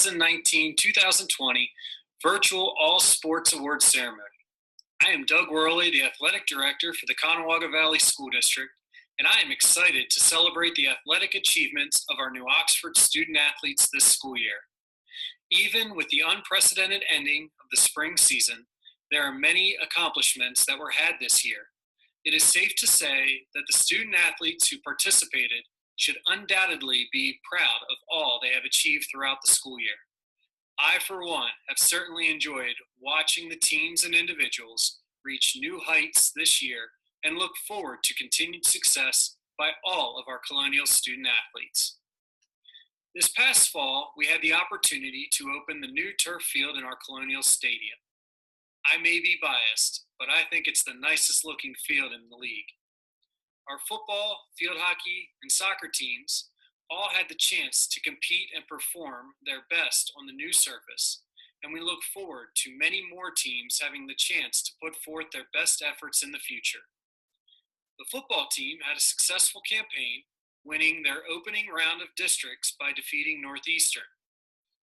2019-2020 Virtual All Sports Awards Ceremony. I am Doug Worley, the Athletic Director for the Conewaga Valley School District, and I am excited to celebrate the athletic achievements of our New Oxford student athletes this school year. Even with the unprecedented ending of the spring season, there are many accomplishments that were had this year. It is safe to say that the student athletes who participated should undoubtedly be proud of all they have achieved throughout the school year. I, for one, have certainly enjoyed watching the teams and individuals reach new heights this year and look forward to continued success by all of our Colonial student athletes. This past fall, we had the opportunity to open the new turf field in our Colonial Stadium. I may be biased, but I think it's the nicest looking field in the league. Our football, field hockey, and soccer teams all had the chance to compete and perform their best on the new surface, and we look forward to many more teams having the chance to put forth their best efforts in the future. The football team had a successful campaign, winning their opening round of districts by defeating Northeastern.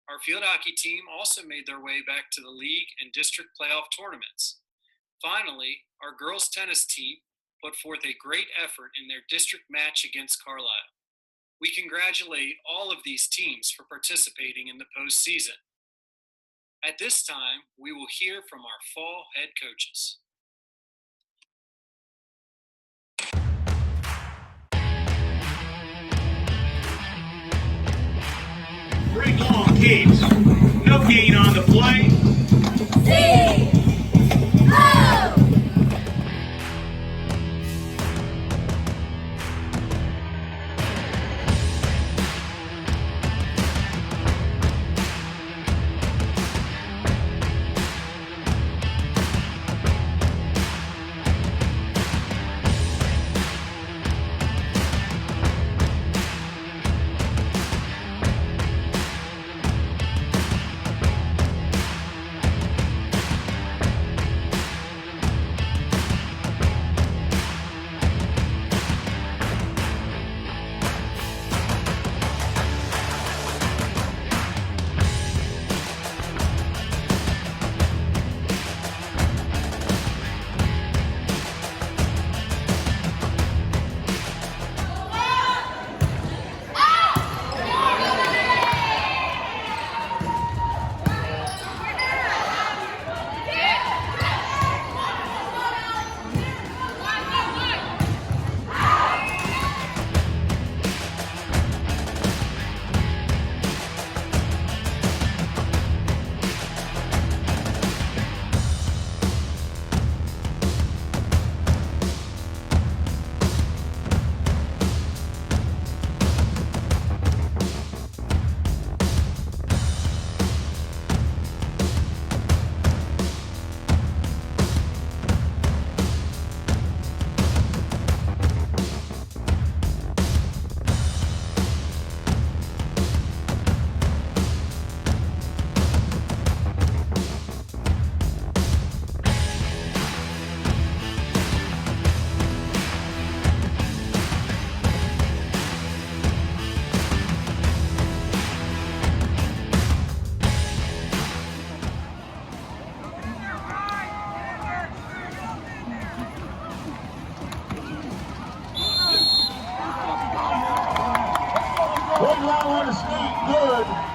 Our field hockey team also made their way back to the league and district playoff tournaments. Finally, our girls tennis team put forth a great effort in their district match against Carlisle. We congratulate all of these teams for participating in the postseason. At this time, we will hear from our fall head coaches. Bring long keeps. No gain on the play. One line on the street, good.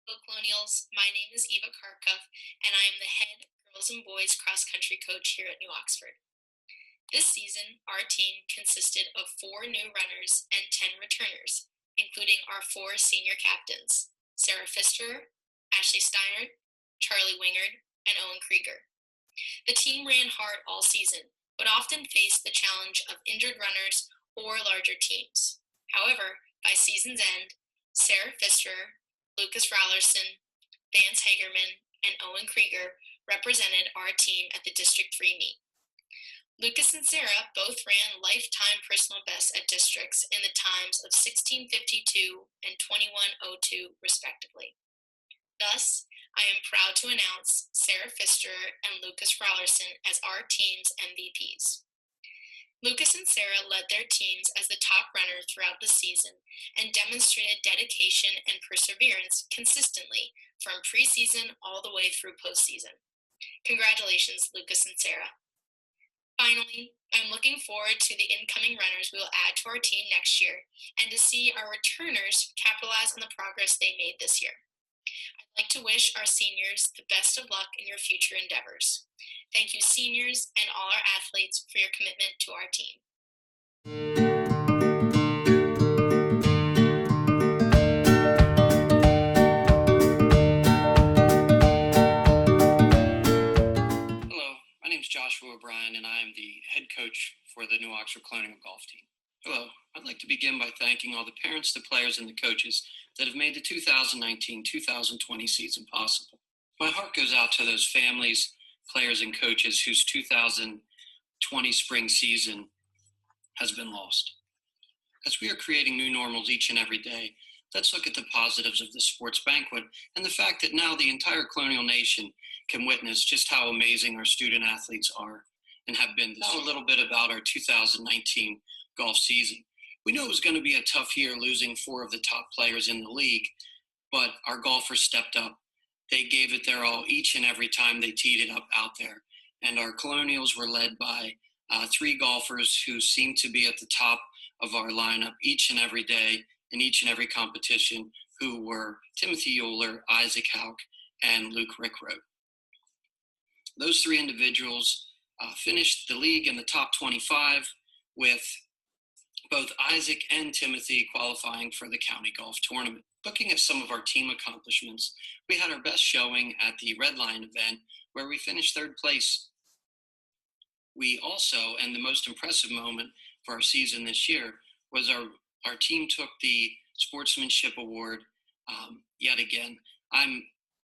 Hello, Colonials. My name is Eva Karkov, and I am the head girls and boys cross country coach here at New Oxford. This season, our team consisted of 4 new runners and 10 returners, including our 4 senior captains, Sarah Pfister, Ashley Steinert, Charlie Wingard, and Owen Krieger. The team ran hard all season, but often faced the challenge of injured runners or larger teams. However, by season's end, Sarah Pfister, Lucas Rallerson, Vance Hagerman, and Owen Krieger represented our team at the District 3 meet. Lucas and Sarah both ran lifetime personal bests at districts in the times of 16:52 and 21:02, respectively. Thus, I am proud to announce Sarah Pfister and Lucas Rallerson as our team's MVPs. Lucas and Sarah led their teams as the top runner throughout the season and demonstrated dedication and perseverance consistently from preseason all the way through postseason. Congratulations, Lucas and Sarah. Finally, I'm looking forward to the incoming runners we will add to our team next year and to see our returners capitalize on the progress they made this year. I'd like to wish our seniors the best of luck in your future endeavors. Thank you, seniors, and all our athletes for your commitment to our team. Hello, my name is Joshua O'Brien, and I am the head coach for the New Oxford Colonial Golf Team. Hello, I'd like to begin by thanking all the parents, the players, and the coaches that have made the 2019-2020 season possible. My heart goes out to those families, players, and coaches whose 2020 spring season has been lost. As we are creating new normals each and every day, let's look at the positives of this sports banquet and the fact that now the entire Colonial Nation can witness just how amazing our student athletes are and have been. Now a little bit about our 2019 golf season. We know it was going to be a tough year, losing 4 of the top players in the league, but our golfers stepped up. They gave it their all each and every time they teed it up out there. And our Colonials were led by 3 golfers who seemed to be at the top of our lineup each and every day in each and every competition, who were Timothy Euler, Isaac Hauk, and Luke Rickroad. Those 3 individuals finished the league in the top 25, with both Isaac and Timothy qualifying for the county golf tournament. Looking at some of our team accomplishments, we had our best showing at the Red Line event, where we finished 3rd place. We also, and the most impressive moment for our season this year, was our team took the Sportsmanship Award yet again.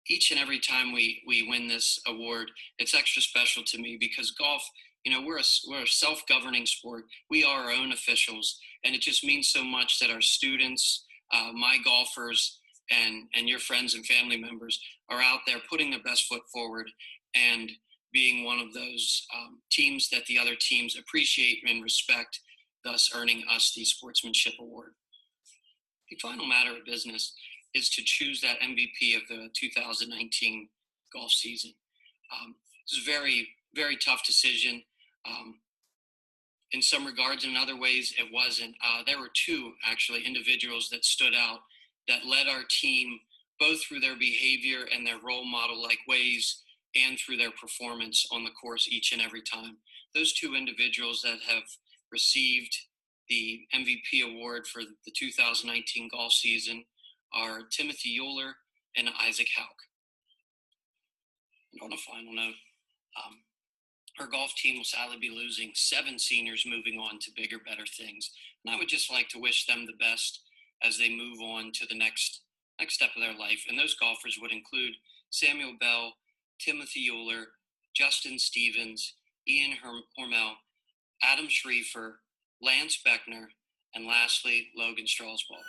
Each and every time we win this award, it's extra special to me because golf, we're a self-governing sport. We are our own officials, and it just means so much that our students, my golfers, and your friends and family members are out there putting their best foot forward and being one of those teams that the other teams appreciate and respect, thus earning us the Sportsmanship Award. The final matter of business is to choose that MVP of the 2019 golf season. It's a very, very tough decision. In some regards, in other ways, it wasn't. There were 2, actually, individuals that stood out that led our team both through their behavior and their role model-like ways and through their performance on the course each and every time. Those 2 individuals that have received the MVP award for the 2019 golf season are Timothy Euler and Isaac Hauk. And on a final note, our golf team will sadly be losing 7 seniors moving on to bigger, better things. And I would just like to wish them the best as they move on to the next step of their life. And those golfers would include Samuel Bell, Timothy Euler, Justin Stevens, Ian Hormel, Adam Schriefer, Lance Beckner, and lastly, Logan Strasbaugh.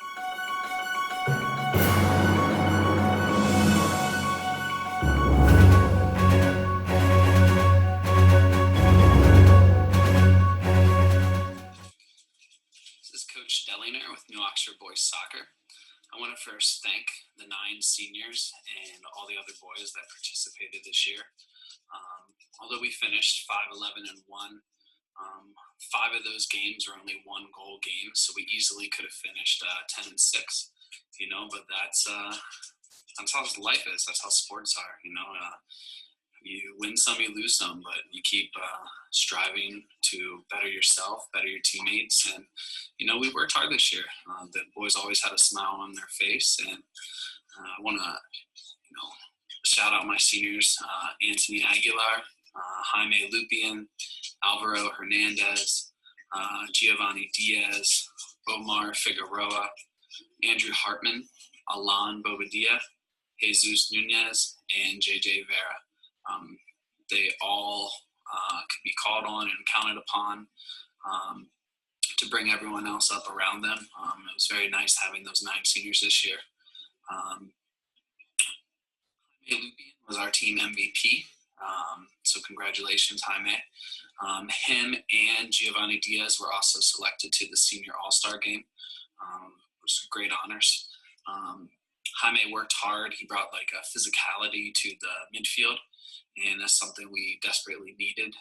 This is Coach Dellinger with New Oxford Boys Soccer. I want to first thank the 9 seniors and all the other boys that participated this year. Although we finished 5-11-1, 5 of those games were only 1-goal games, so we easily could have finished 10-6. But that's how life is. That's how sports are. You win some, you lose some, but you keep striving to better yourself, better your teammates. And, we worked hard this year. The boys always had a smile on their face. And I want to, shout out my seniors, Anthony Aguilar, Jaime Lupian, Alvaro Hernandez, Giovanni Diaz, Omar Figueroa, Andrew Hartman, Alan Bobadilla, Jesus Nunez, and JJ Vera. They all could be called on and counted upon to bring everyone else up around them. It was very nice having those 9 seniors this year. Jaime Lupian was our team MVP, so congratulations, Jaime. Him and Giovanni Diaz were also selected to the Senior All-Star Game, which was great honors. Jaime worked hard. He brought a physicality to the midfield, and that's something we desperately needed.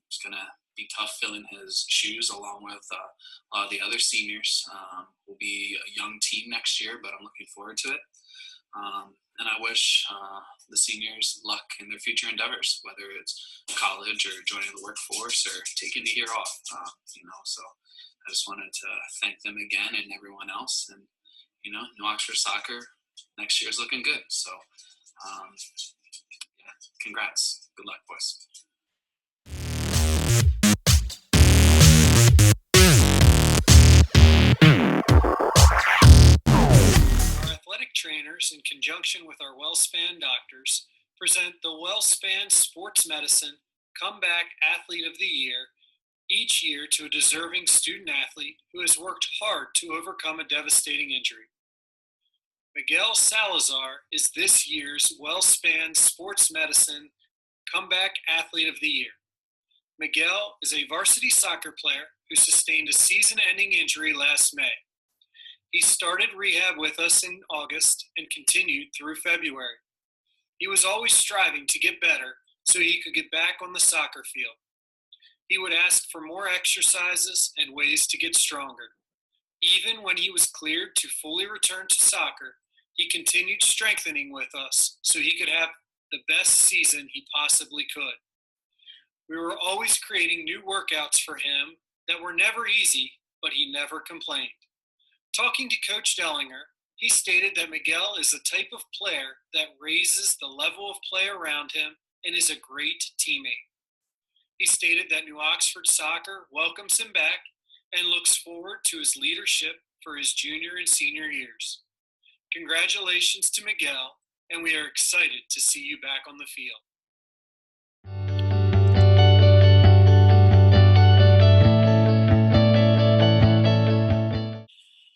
It's going to be tough filling his shoes along with a lot of the other seniors. We'll be a young team next year, but I'm looking forward to it. And I wish the seniors luck in their future endeavors, whether it's college or joining the workforce or taking a year off. So I just wanted to thank them again and everyone else. And, New Oxford Soccer next year is looking good. So, congrats. Good luck, boys. Our athletic trainers, in conjunction with our WellSpan doctors, present the WellSpan Sports Medicine Comeback Athlete of the Year each year to a deserving student athlete who has worked hard to overcome a devastating injury. Miguel Salazar is this year's WellSpan Sports Medicine Comeback Athlete of the Year. Miguel is a varsity soccer player who sustained a season-ending injury last May. He started rehab with us in August and continued through February. He was always striving to get better so he could get back on the soccer field. He would ask for more exercises and ways to get stronger. Even when he was cleared to fully return to soccer, he continued strengthening with us so he could have the best season he possibly could. We were always creating new workouts for him that were never easy, but he never complained. Talking to Coach Dellinger, he stated that Miguel is the type of player that raises the level of play around him and is a great teammate. He stated that New Oxford Soccer welcomes him back and looks forward to his leadership for his junior and senior years. Congratulations to Miguel, and we are excited to see you back on the field.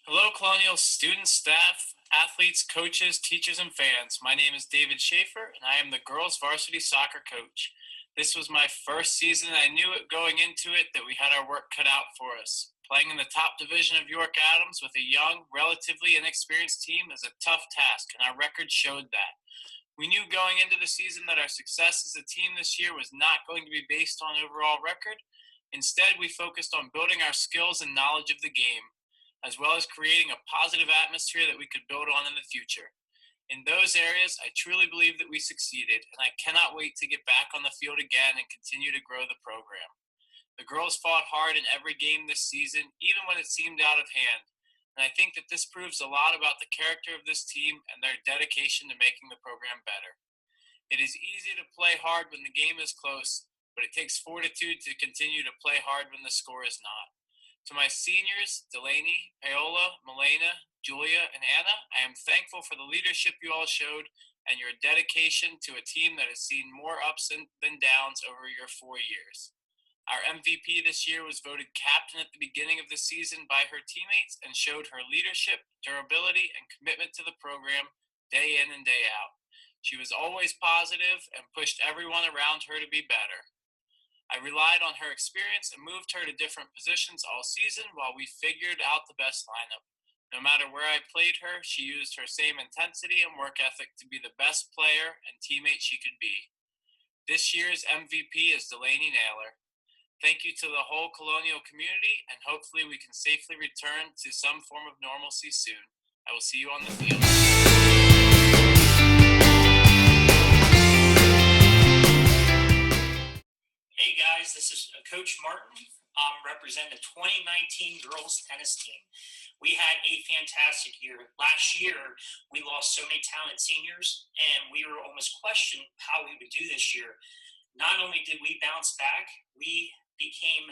Hello, Colonial students, staff, athletes, coaches, teachers, and fans. My name is David Schaefer, and I am the girls varsity soccer coach. This was my first season. I knew it going into it that we had our work cut out for us. Playing in the top division of York Adams with a young, relatively inexperienced team is a tough task, and our record showed that. We knew going into the season that our success as a team this year was not going to be based on overall record. Instead, we focused on building our skills and knowledge of the game, as well as creating a positive atmosphere that we could build on in the future. In those areas, I truly believe that we succeeded, and I cannot wait to get back on the field again and continue to grow the program. The girls fought hard in every game this season, even when it seemed out of hand, and I think that this proves a lot about the character of this team and their dedication to making the program better. It is easy to play hard when the game is close, but it takes fortitude to continue to play hard when the score is not. To my seniors, Delaney, Paola, Milena, Julia, and Anna, I am thankful for the leadership you all showed and your dedication to a team that has seen more ups than downs over your 4 years. Our MVP this year was voted captain at the beginning of the season by her teammates and showed her leadership, durability, and commitment to the program day in and day out. She was always positive and pushed everyone around her to be better. I relied on her experience and moved her to different positions all season while we figured out the best lineup. No matter where I played her, she used her same intensity and work ethic to be the best player and teammate she could be. This year's MVP is Delaney Naylor. Thank you to the whole Colonial community, and hopefully we can safely return to some form of normalcy soon. I will see you on the field. represent the 2019 girls tennis team. We had a fantastic year. Last year, we lost so many talented seniors, and we were almost questioned how we would do this year. Not only did we bounce back, we became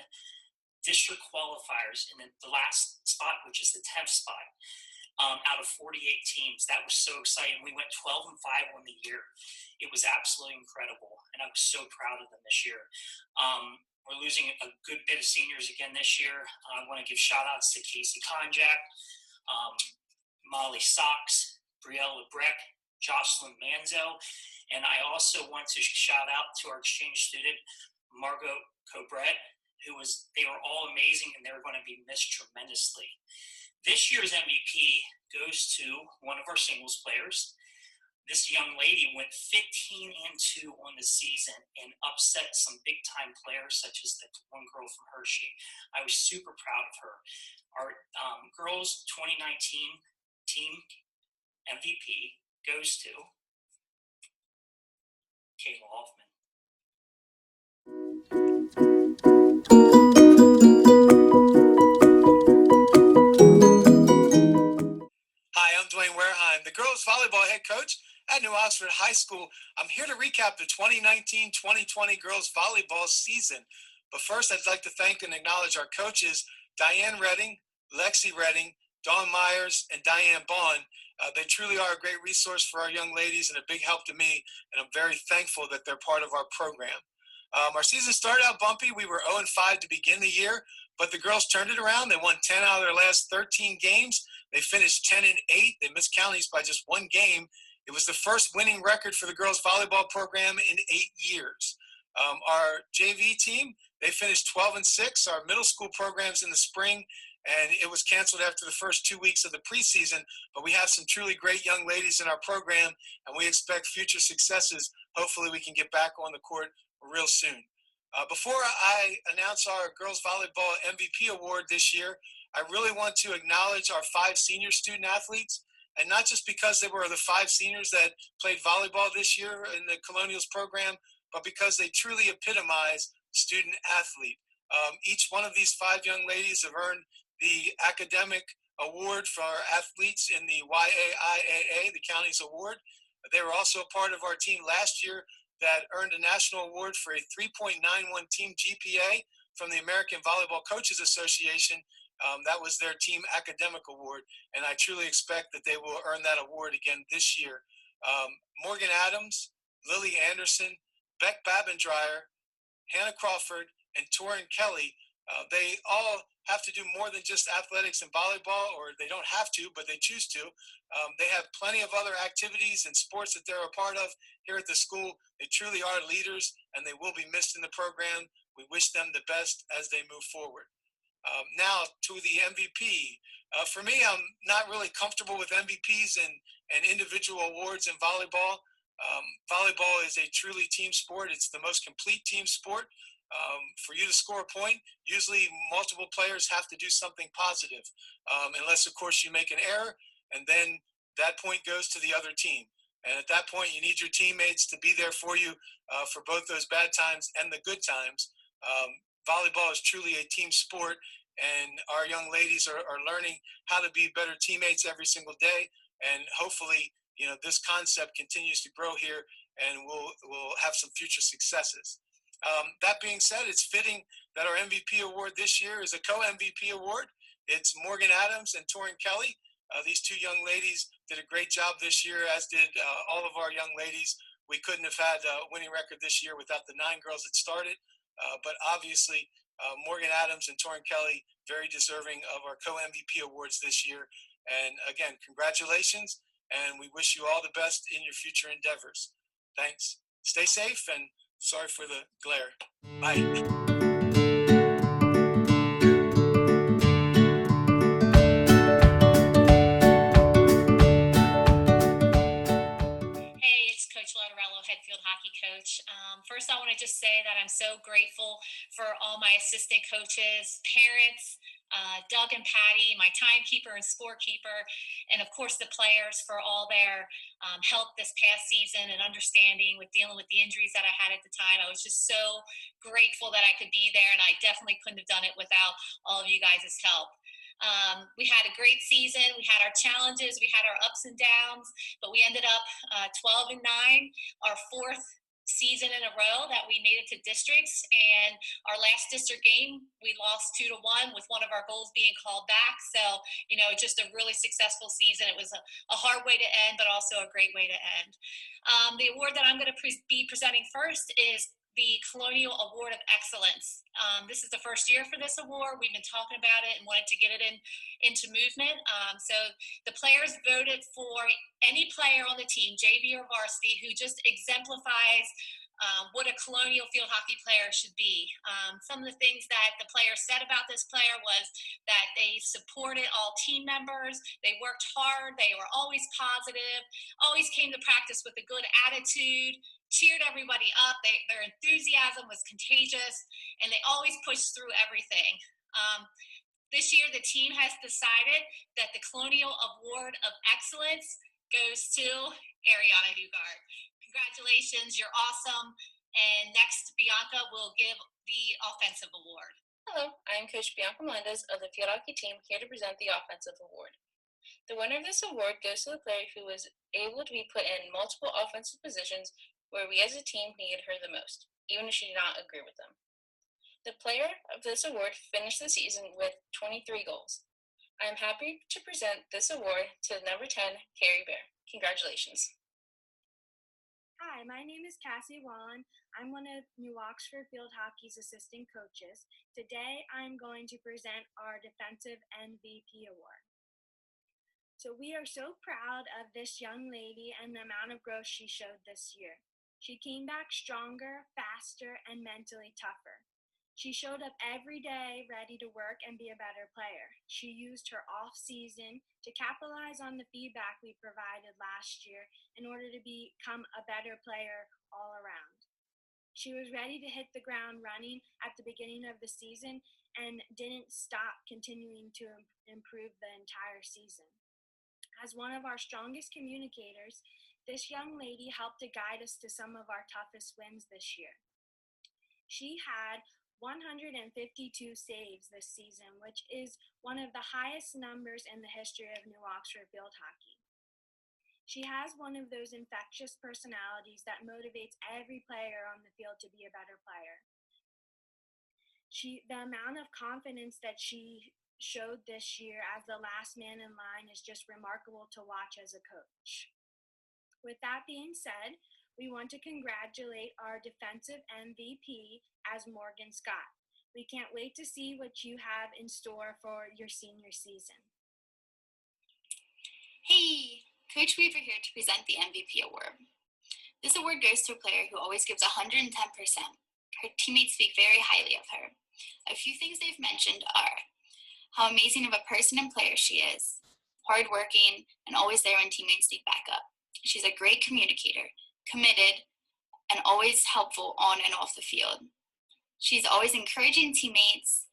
district qualifiers in the last spot, which is the 10th spot, out of 48 teams. That was so exciting. We went 12-5 on the year. It was absolutely incredible, and I was so proud of them this year. We're losing a good bit of seniors again this year. I want to give shout-outs to Casey Konjak, Molly Sox, Brielle Lebrecq, Jocelyn Manzo, and I also want to shout out to our exchange student, Margot Cobret, they were all amazing, and they were going to be missed tremendously. This year's MVP goes to one of our singles players. This young lady went 15-2 on the season and upset some big-time players, such as the one girl from Hershey. I was super proud of her. Our girls 2019 team MVP goes to Kayla Hoffman. Hi, I'm Dwayne Wareheim, the girls volleyball head coach at New Oxford High School. I'm here to recap the 2019-2020 girls volleyball season. But first, I'd like to thank and acknowledge our coaches, Diane Redding, Lexi Redding, Dawn Myers, and Diane Bond. They truly are a great resource for our young ladies and a big help to me, and I'm very thankful that they're part of our program. Our season started out bumpy. We were 0-5 to begin the year, but the girls turned it around. They won 10 out of their last 13 games. They finished 10-8. They missed counties by just one game. It was the first winning record for the girls volleyball program in 8 years. Our JV team, they finished 12-6. Our middle school programs in the spring, and it was canceled after the first 2 weeks of the preseason, but we have some truly great young ladies in our program, and we expect future successes. Hopefully we can get back on the court real soon. Before I announce our girls volleyball MVP award this year, I really want to acknowledge our 5 senior student athletes, and not just because they were the 5 seniors that played volleyball this year in the Colonials program, but because they truly epitomize student athlete. Each one of these 5 young ladies have earned the academic award for our athletes in the YAIAA, the county's award. They were also a part of our team last year that earned a national award for a 3.91 team GPA from the American Volleyball Coaches Association. That was their team academic award, and I truly expect that they will earn that award again this year. Morgan Adams, Lily Anderson, Beck Babendreyer, Hannah Crawford, and Torin Kelly, they all have to do more than just athletics and volleyball, or they don't have to, but they choose to. They have plenty of other activities and sports that they're a part of here at the school. They truly are leaders, and they will be missed in the program. We wish them the best as they move forward. Now to the MVP. For me, I'm not really comfortable with MVPs and individual awards in volleyball. Volleyball is a truly team sport. It's the most complete team sport. For you to score a point, usually multiple players have to do something positive, unless, of course, you make an error, and then that point goes to the other team. And at that point, you need your teammates to be there for you for both those bad times and the good times. Volleyball is truly a team sport, and our young ladies are learning how to be better teammates every single day. And hopefully, this concept continues to grow here, and we'll have some future successes. That being said, it's fitting that our MVP award this year is a co-MVP award. It's Morgan Adams and Torin Kelly. These 2 young ladies did a great job this year, as did all of our young ladies. We couldn't have had a winning record this year without the 9 girls that started. But obviously, Morgan Adams and Torin Kelly, very deserving of our co-MVP awards this year. And again, congratulations, and we wish you all the best in your future endeavors. Thanks. Stay safe, and sorry for the glare. Bye. Head field hockey coach. First, I want to just say that I'm so grateful for all my assistant coaches, parents, Doug and Patty, my timekeeper and scorekeeper, and of course the players for all their help this past season and understanding with dealing with the injuries that I had at the time. I was just so grateful that I could be there, and I definitely couldn't have done it without all of you guys' help. We had a great season. We had our challenges, we had our ups and downs, but we ended up 12-9, our fourth season in a row that we made it to districts. And our last district game, we lost 2-1 with one of our goals being called back. So, just a really successful season. It was a hard way to end, but also a great way to end. The award that I'm going to be presenting first is the Colonial Award of Excellence. This is the first year for this award. We've been talking about it and wanted to get it into movement. So the players voted for any player on the team, JV or varsity, who just exemplifies what a Colonial field hockey player should be. Some of the things that the players said about this player was that they supported all team members, they worked hard, they were always positive, always came to practice with a good attitude, cheered everybody up, their enthusiasm was contagious, and they always pushed through everything. This year, the team has decided that the Colonial Award of Excellence goes to Ariana Dugard. Congratulations, you're awesome. And next, Bianca will give the offensive award. Hello, I am Coach Bianca Melendez of the field hockey team, here to present the offensive award. The winner of this award goes to the player who was able to be put in multiple offensive positions where we as a team needed her the most, even if she did not agree with them. The player of this award finished the season with 23 goals. I am happy to present this award to number 10, Carrie Bear. Congratulations. Hi, my name is Cassie Wallen. I'm one of New Oxford Field Hockey's assistant coaches. Today, I'm going to present our Defensive MVP Award. So we are so proud of this young lady and the amount of growth she showed this year. She came back stronger, faster, and mentally tougher. She showed up every day ready to work and be a better player. She used her off-season to capitalize on the feedback we provided last year in order to become a better player all around. She was ready to hit the ground running at the beginning of the season and didn't stop continuing to improve the entire season. As one of our strongest communicators, this young lady helped to guide us to some of our toughest wins this year. She had 152 saves this season, which is one of the highest numbers in the history of New Oxford field hockey. She has one of those infectious personalities that motivates every player on the field to be a better player. The amount of confidence that she showed this year as the last man in line is just remarkable to watch as a coach. With that being said, we want to congratulate our defensive MVP as Morgan Scott. We can't wait to see what you have in store for your senior season. Hey, Coach Weaver here to present the MVP award. This award goes to a player who always gives 110%. Her teammates speak very highly of her. A few things they've mentioned are how amazing of a person and player she is, hardworking, and always there when teammates need backup. She's a great communicator, committed, and always helpful on and off the field. She's always encouraging teammates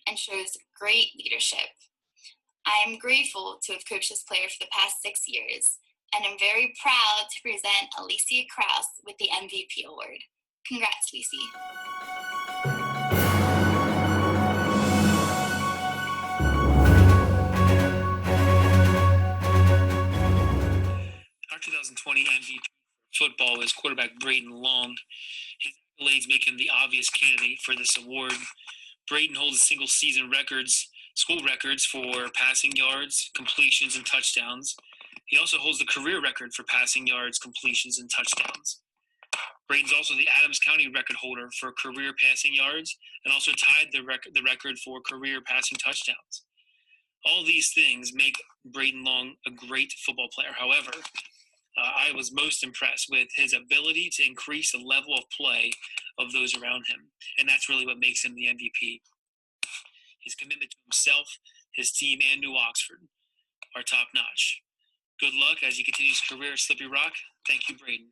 and shows great leadership. I am grateful to have coached this player for the past 6 years, and I'm very proud to present Alicia Krause with the MVP award. Congrats, Lisi. Our 2020 MVP football is quarterback Braden Long. His accolades make him the obvious candidate for this award. Braden holds single-season school records for passing yards, completions, and touchdowns. He also holds the career record for passing yards, completions, and touchdowns. Braden's also the Adams County record holder for career passing yards and also tied the record for career passing touchdowns. All these things make Braden Long a great football player. However, I was most impressed with his ability to increase the level of play of those around him, and that's really what makes him the MVP. His commitment to himself, his team, and New Oxford are top-notch. Good luck as he continues his career at Slippery Rock. Thank you, Braden.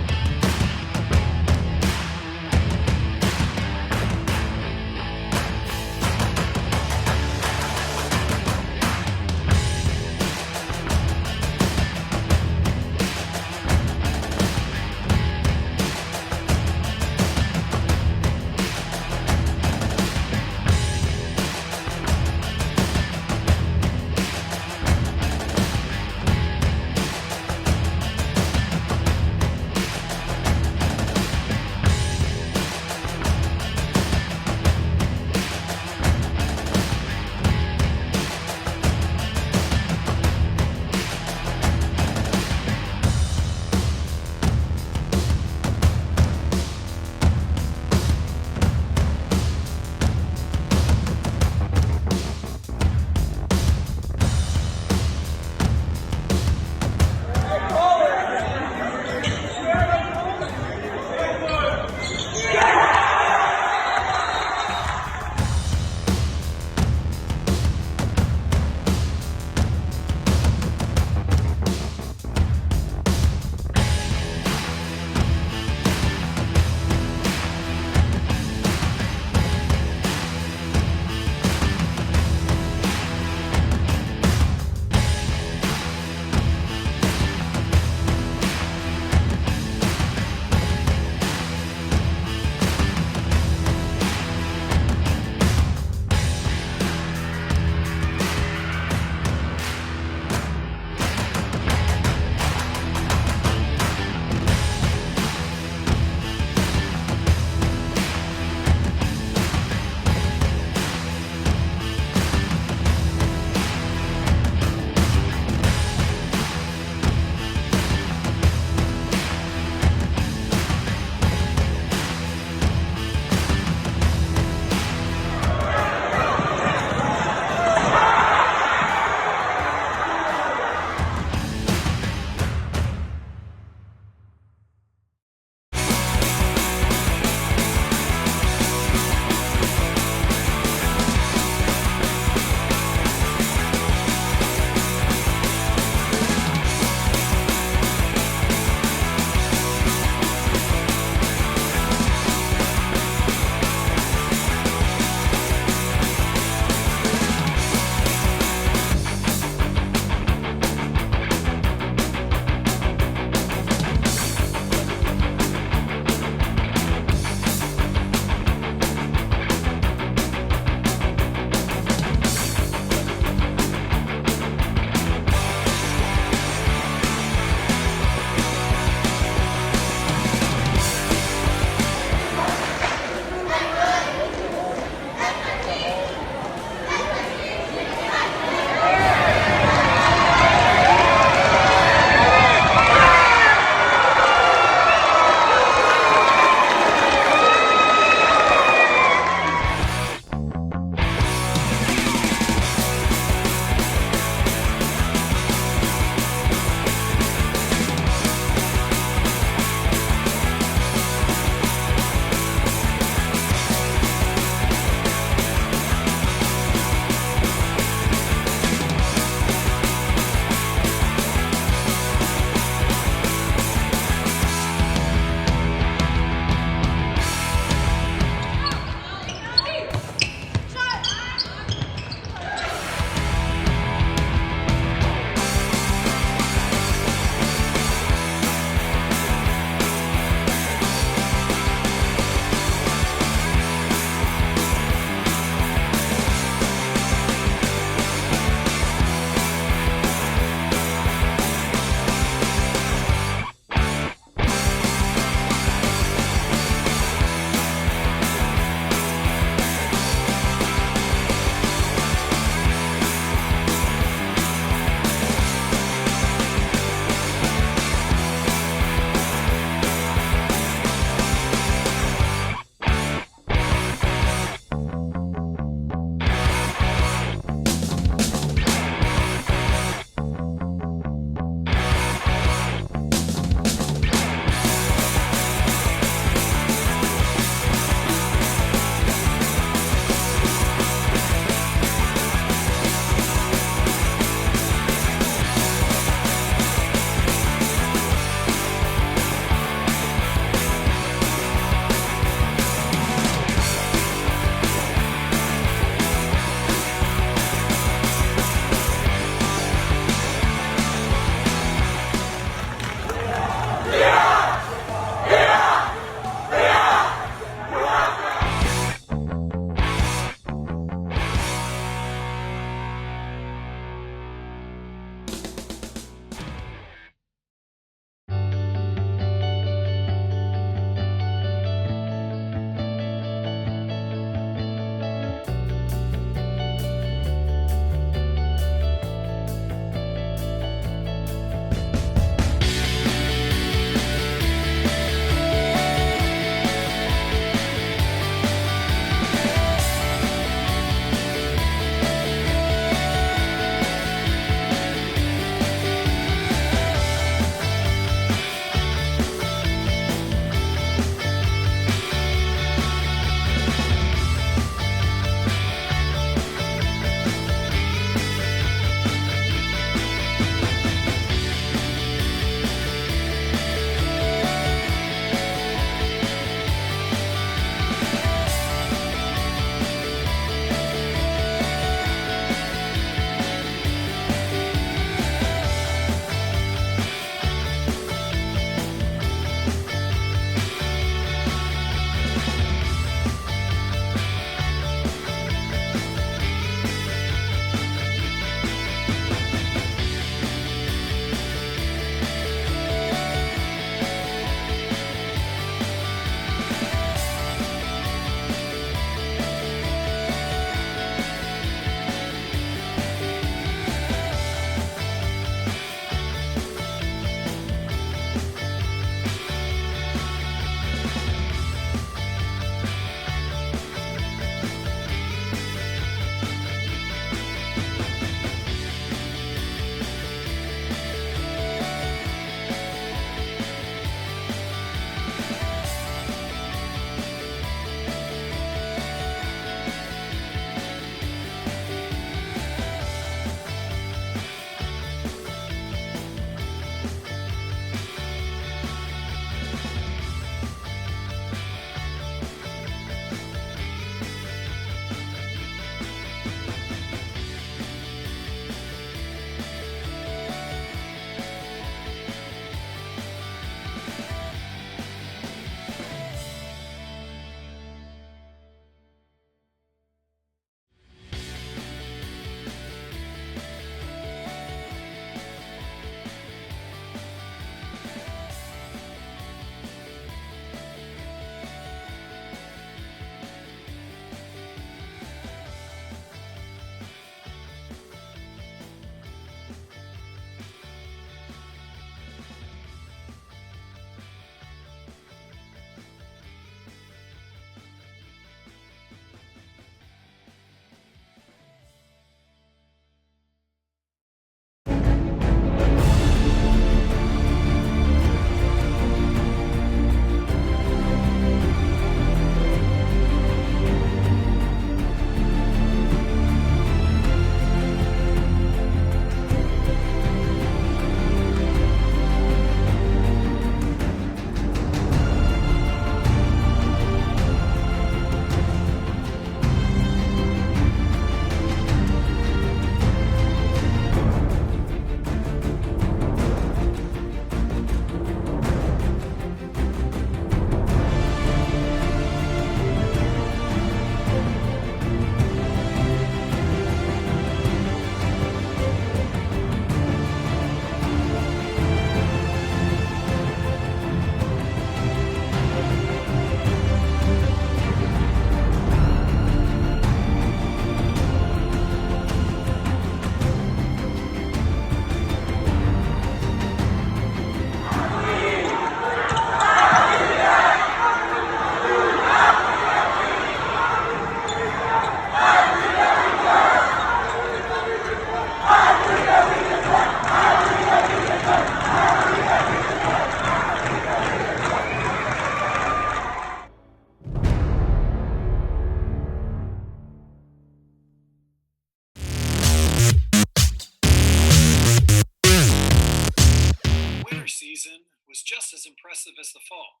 was just as impressive as the fall.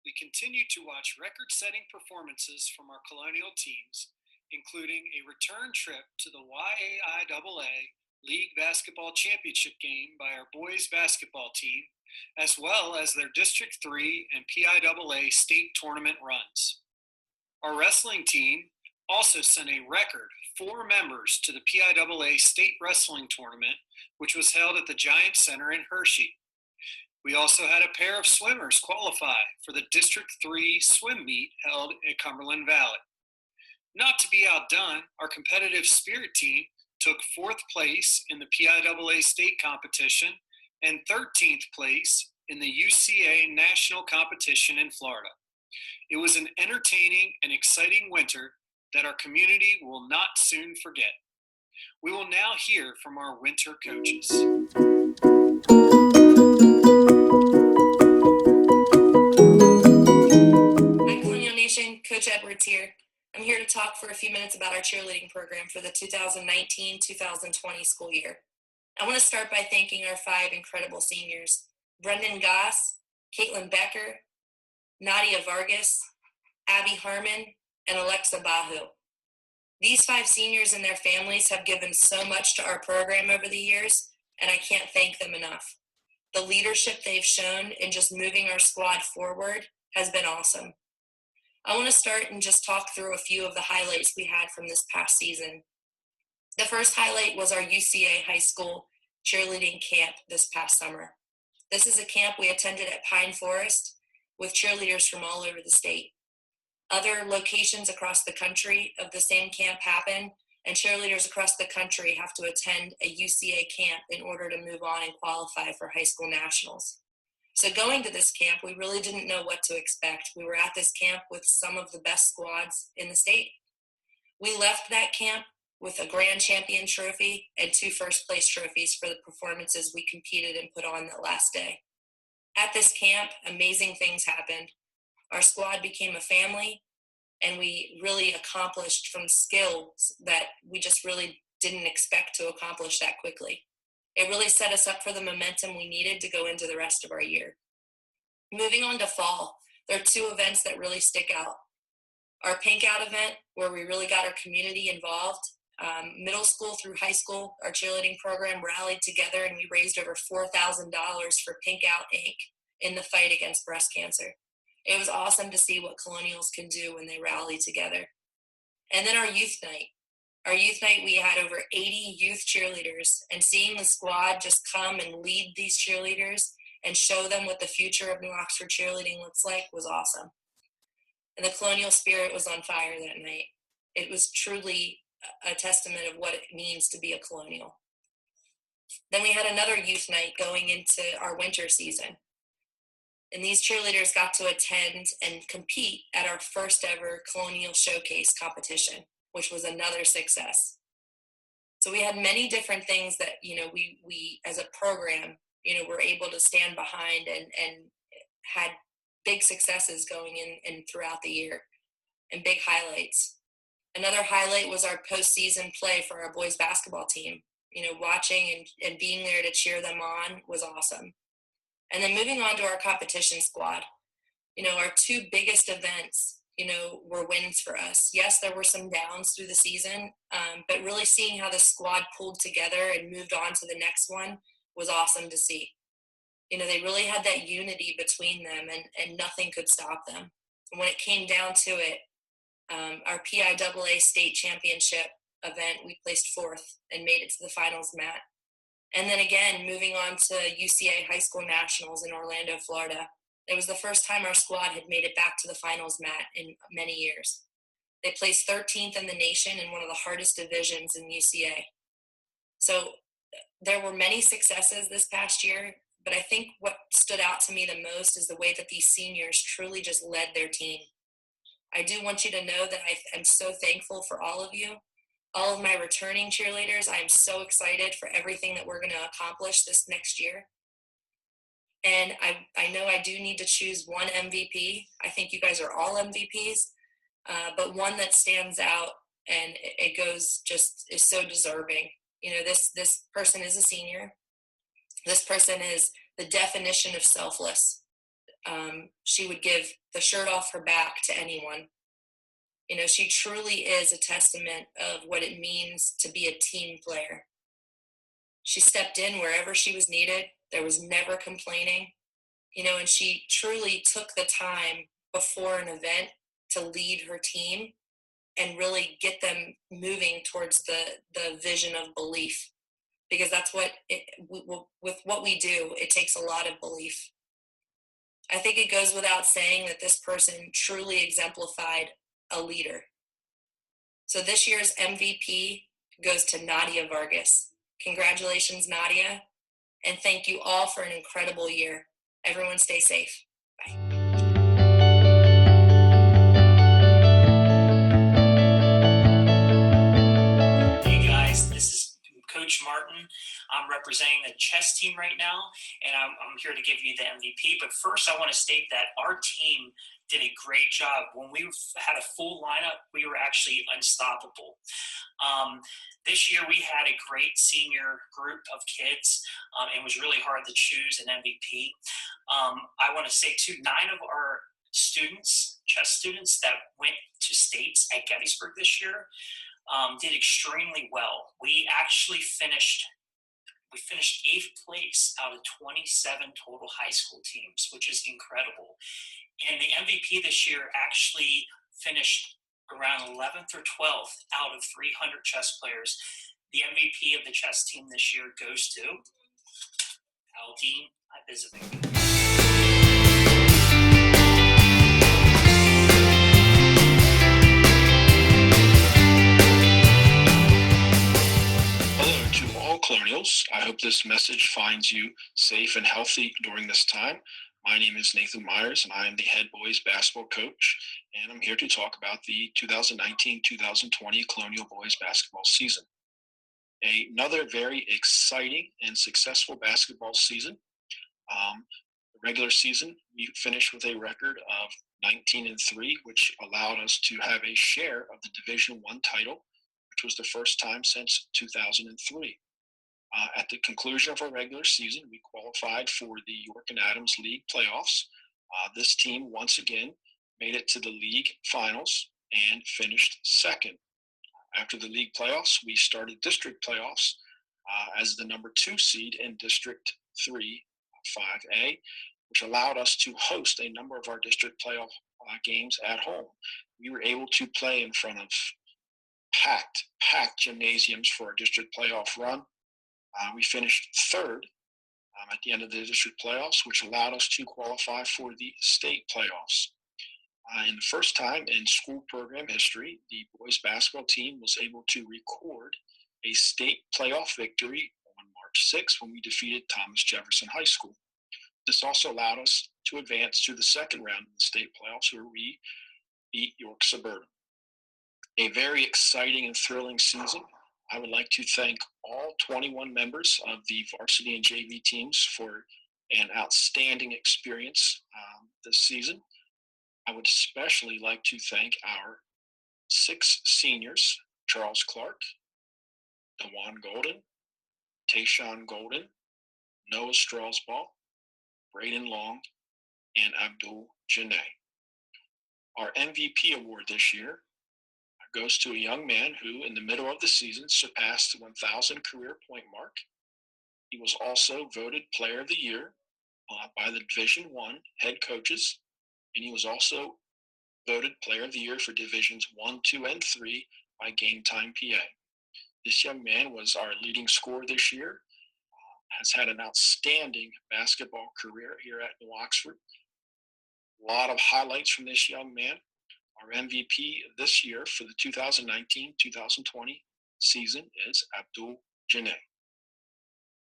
We continued to watch record-setting performances from our Colonial teams, including a return trip to the YAIAA League Basketball Championship game by our boys basketball team, as well as their District 3 and PIAA state tournament runs. Our wrestling team also sent a record 4 members to the PIAA state wrestling tournament, which was held at the Giant Center in Hershey. We also had a pair of swimmers qualify for the District 3 swim meet held at Cumberland Valley. Not to be outdone, our competitive spirit team took 4th place in the PIAA state competition and 13th place in the UCA national competition in Florida. It was an entertaining and exciting winter that our community will not soon forget. We will now hear from our winter coaches. Hi, Colonial Nation. Coach Edwards here. I'm here to talk for a few minutes about our cheerleading program for the 2019-2020 school year. I want to start by thanking our 5 incredible seniors: Brendan Goss, Caitlin Becker, Nadia Vargas, Abby Harmon, and Alexa Bahu. These 5 seniors and their families have given so much to our program over the years, and I can't thank them enough. The leadership they've shown in just moving our squad forward has been awesome. I want to start and just talk through a few of the highlights we had from this past season. The first highlight was our UCA High School cheerleading camp this past summer. This is a camp we attended at Pine Forest with cheerleaders from all over the state. Other locations across the country of the same camp happen, and cheerleaders across the country have to attend a UCA camp in order to move on and qualify for high school nationals. So going to this camp, we really didn't know what to expect. We were at this camp with some of the best squads in the state. We left that camp with a grand champion trophy and 2 first-place trophies for the performances we competed and put on that last day. At this camp, amazing things happened. Our squad became a family, and we really accomplished from skills that we just really didn't expect to accomplish that quickly. It really set us up for the momentum we needed to go into the rest of our year. Moving on to fall, there are 2 events that really stick out. Our Pink Out event, where we really got our community involved. Middle school through high school, our cheerleading program rallied together, and we raised over $4,000 for Pink Out Inc. in the fight against breast cancer. It was awesome to see what Colonials can do when they rally together. And then our youth night. Our youth night, we had over 80 youth cheerleaders, and seeing the squad just come and lead these cheerleaders and show them what the future of New Oxford cheerleading looks like was awesome. And the Colonial spirit was on fire that night. It was truly a testament of what it means to be a Colonial. Then we had another youth night going into our winter season. And these cheerleaders got to attend and compete at our first ever Colonial Showcase competition, which was another success. So we had many different things that, we as a program, were able to stand behind and had big successes going in throughout the year and big highlights. Another highlight was our postseason play for our boys basketball team. Watching and being there to cheer them on was awesome. And then moving on to our competition squad, our 2 biggest events, were wins for us. Yes, there were some downs through the season, but really seeing how the squad pulled together and moved on to the next one was awesome to see. They really had that unity between them, and nothing could stop them. And when it came down to it, our PIAA state championship event, we placed 4th and made it to the finals mat. And then again, moving on to UCA High School Nationals in Orlando, Florida. It was the first time our squad had made it back to the finals mat in many years. They placed 13th in the nation in one of the hardest divisions in UCA. So there were many successes this past year, but I think what stood out to me the most is the way that these seniors truly just led their team. I do want you to know that I am so thankful for all of you. All of my returning cheerleaders, I am so excited for everything that we're going to accomplish this next year. And I know I do need to choose one MVP. I think you guys are all MVPs, but one that stands out and it goes just is so deserving. This person is a senior. This person has the definition of selfless. She would give the shirt off her back to anyone. You know, she truly is a testament of what it means to be a team player. She stepped in wherever she was needed. There was never complaining, you know, and she truly took the time before an event to lead her team and really get them moving towards the vision of belief, because that's what with what we do, it takes a lot of belief. I think it goes without saying that this person truly exemplified a leader. So this year's MVP goes to Nadia Vargas. Congratulations, Nadia, and thank you all for an incredible year. Everyone stay safe. Bye. Hey guys, this is Coach Martin. I'm representing the chess team right now, and I'm here to give you the MVP. But first, I want to state that our team did a great job. When we had a full lineup, we were actually unstoppable. This year, we had a great senior group of kids, and it was really hard to choose an MVP. I want to say, too, 9 of our students, chess students that went to states at Gettysburg this year, did extremely well. We actually finished 8th place out of 27 total high school teams, which is incredible. And the MVP this year actually finished around 11th or 12th out of 300 chess players. The MVP of the chess team this year goes to Aldine Ibizovic. Colonials. I hope this message finds you safe and healthy during this time. My name is Nathan Myers, and I am the head boys basketball coach, and I'm here to talk about the 2019-2020 Colonial boys basketball season. Another very exciting and successful basketball season. The regular season, we finished with a record of 19-3, which allowed us to have a share of the Division I title, which was the first time since 2003. At the conclusion of our regular season, we qualified for the York and Adams League playoffs. This team once again made it to the league finals and finished second. After the league playoffs, we started district playoffs as the number 2 seed in District 3, 5A, which allowed us to host a number of our district playoff games at home. We were able to play in front of packed gymnasiums for our district playoff run. We finished third at the end of the district playoffs, which allowed us to qualify for the state playoffs. In the first time in school program history, the boys basketball team was able to record a state playoff victory on March 6th when we defeated Thomas Jefferson High School. This also allowed us to advance to the second round of the state playoffs, where we beat York Suburban. A very exciting and thrilling season. I would like to thank all 21 members of the varsity and JV teams for an outstanding experience this season. I would especially like to thank our 6 seniors: Charles Clark, DeJuan Golden, Tayshawn Golden, Noah Strasball, Braden Long, and Abdul Janae. Our MVP award this year goes to a young man who, in the middle of the season, surpassed the 1,000 career point mark. He was also voted Player of the Year by the Division I head coaches, and he was also voted Player of the Year for Divisions 1, 2, and 3 by Game Time PA. This young man was our leading scorer this year, has had an outstanding basketball career here at New Oxford. A lot of highlights from this young man. Our MVP this year for the 2019-2020 season is Abdul Janae.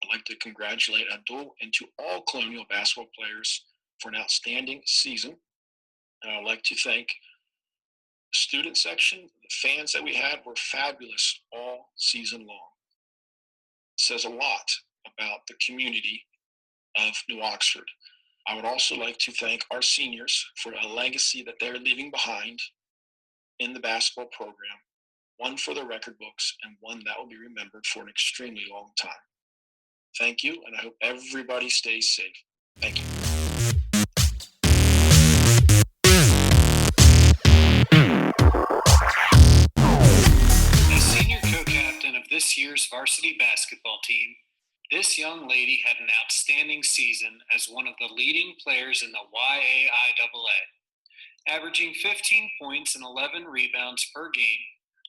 I'd like to congratulate Abdul and to all Colonial basketball players for an outstanding season. And I'd like to thank the student section. The fans that we had were fabulous all season long. It says a lot about the community of New Oxford. I would also like to thank our seniors for a legacy that they're leaving behind in the basketball program, one for the record books and one that will be remembered for an extremely long time. Thank you, and I hope everybody stays safe. Thank you. As senior co-captain of this year's varsity basketball team, this young lady had an outstanding season as one of the leading players in the YAIAA, averaging 15 points and 11 rebounds per game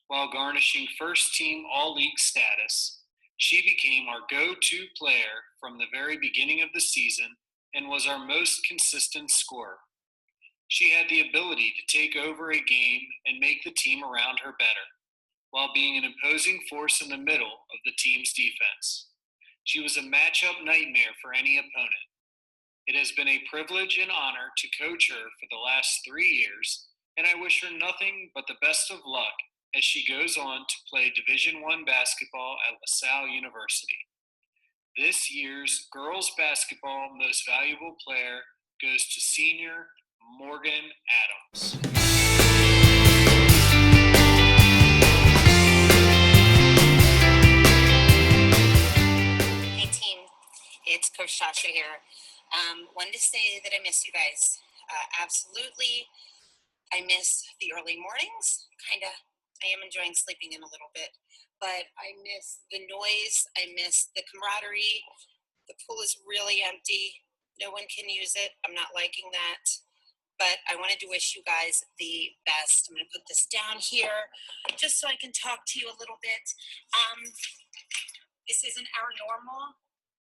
while garnishing first-team All-League status. She became our go-to player from the very beginning of the season and was our most consistent scorer. She had the ability to take over a game and make the team around her better, while being an imposing force in the middle of the team's defense. She was a matchup nightmare for any opponent. It has been a privilege and honor to coach her for the last 3 years, and I wish her nothing but the best of luck as she goes on to play Division I basketball at LaSalle University. This year's girls basketball most valuable player goes to senior Morgan Adams. Hey team, it's Coach Tasha here. Wanted to say that I miss you guys. Absolutely. I miss the early mornings. I am enjoying sleeping in a little bit, but I miss the noise. I miss the camaraderie. The pool is really empty. No one can use it. I'm not liking that, but I wanted to wish you guys the best. I'm going to put this down here just so I can talk to you a little bit. This isn't our normal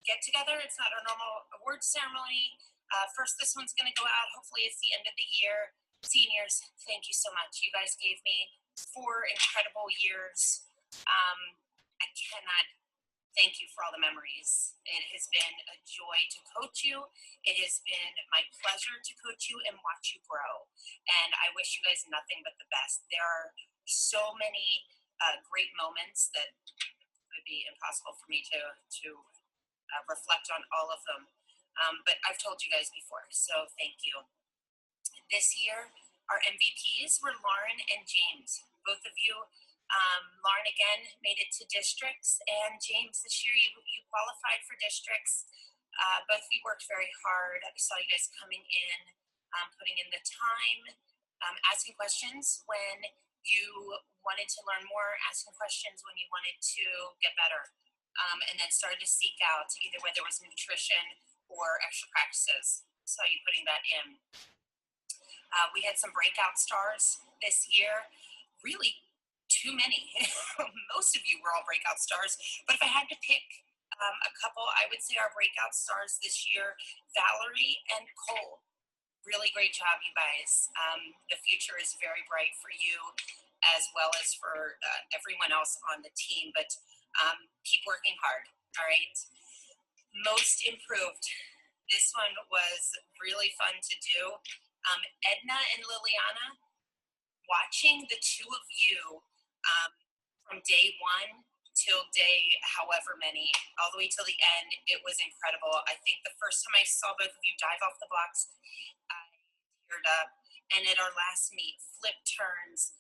get together. It's not our normal award ceremony. First, this one's going to go out. Hopefully, it's the end of the year. Seniors, thank you so much. You guys gave me 4 incredible years. I cannot thank you for all the memories. It has been a joy to coach you. It has been my pleasure to coach you and watch you grow. And I wish you guys nothing but the best. There are so many great moments that would be impossible for me to reflect on all of them. But I've told you guys before, so thank you. This year, our MVPs were Lauren and James. Both of you, Lauren again made it to districts, and James, this year you qualified for districts. Both of you worked very hard. I saw you guys coming in, putting in the time, asking questions when you wanted to learn more, asking questions when you wanted to get better, and then started to seek out either whether it was nutrition or extra practices. Saw you putting that in. We had some breakout stars this year. Really, too many. Most of you were all breakout stars. But if I had to pick a couple, I would say our breakout stars this year, Valerie and Cole. Really great job, you guys. The future is very bright for you as well as for everyone else on the team. But keep working hard, all right? Most improved. This one was really fun to do. Edna and Liliana, watching the two of you from day one till day however many, all the way till the end, it was incredible. I think the first time I saw both of you dive off the blocks, I teared up. And at our last meet, flip turns,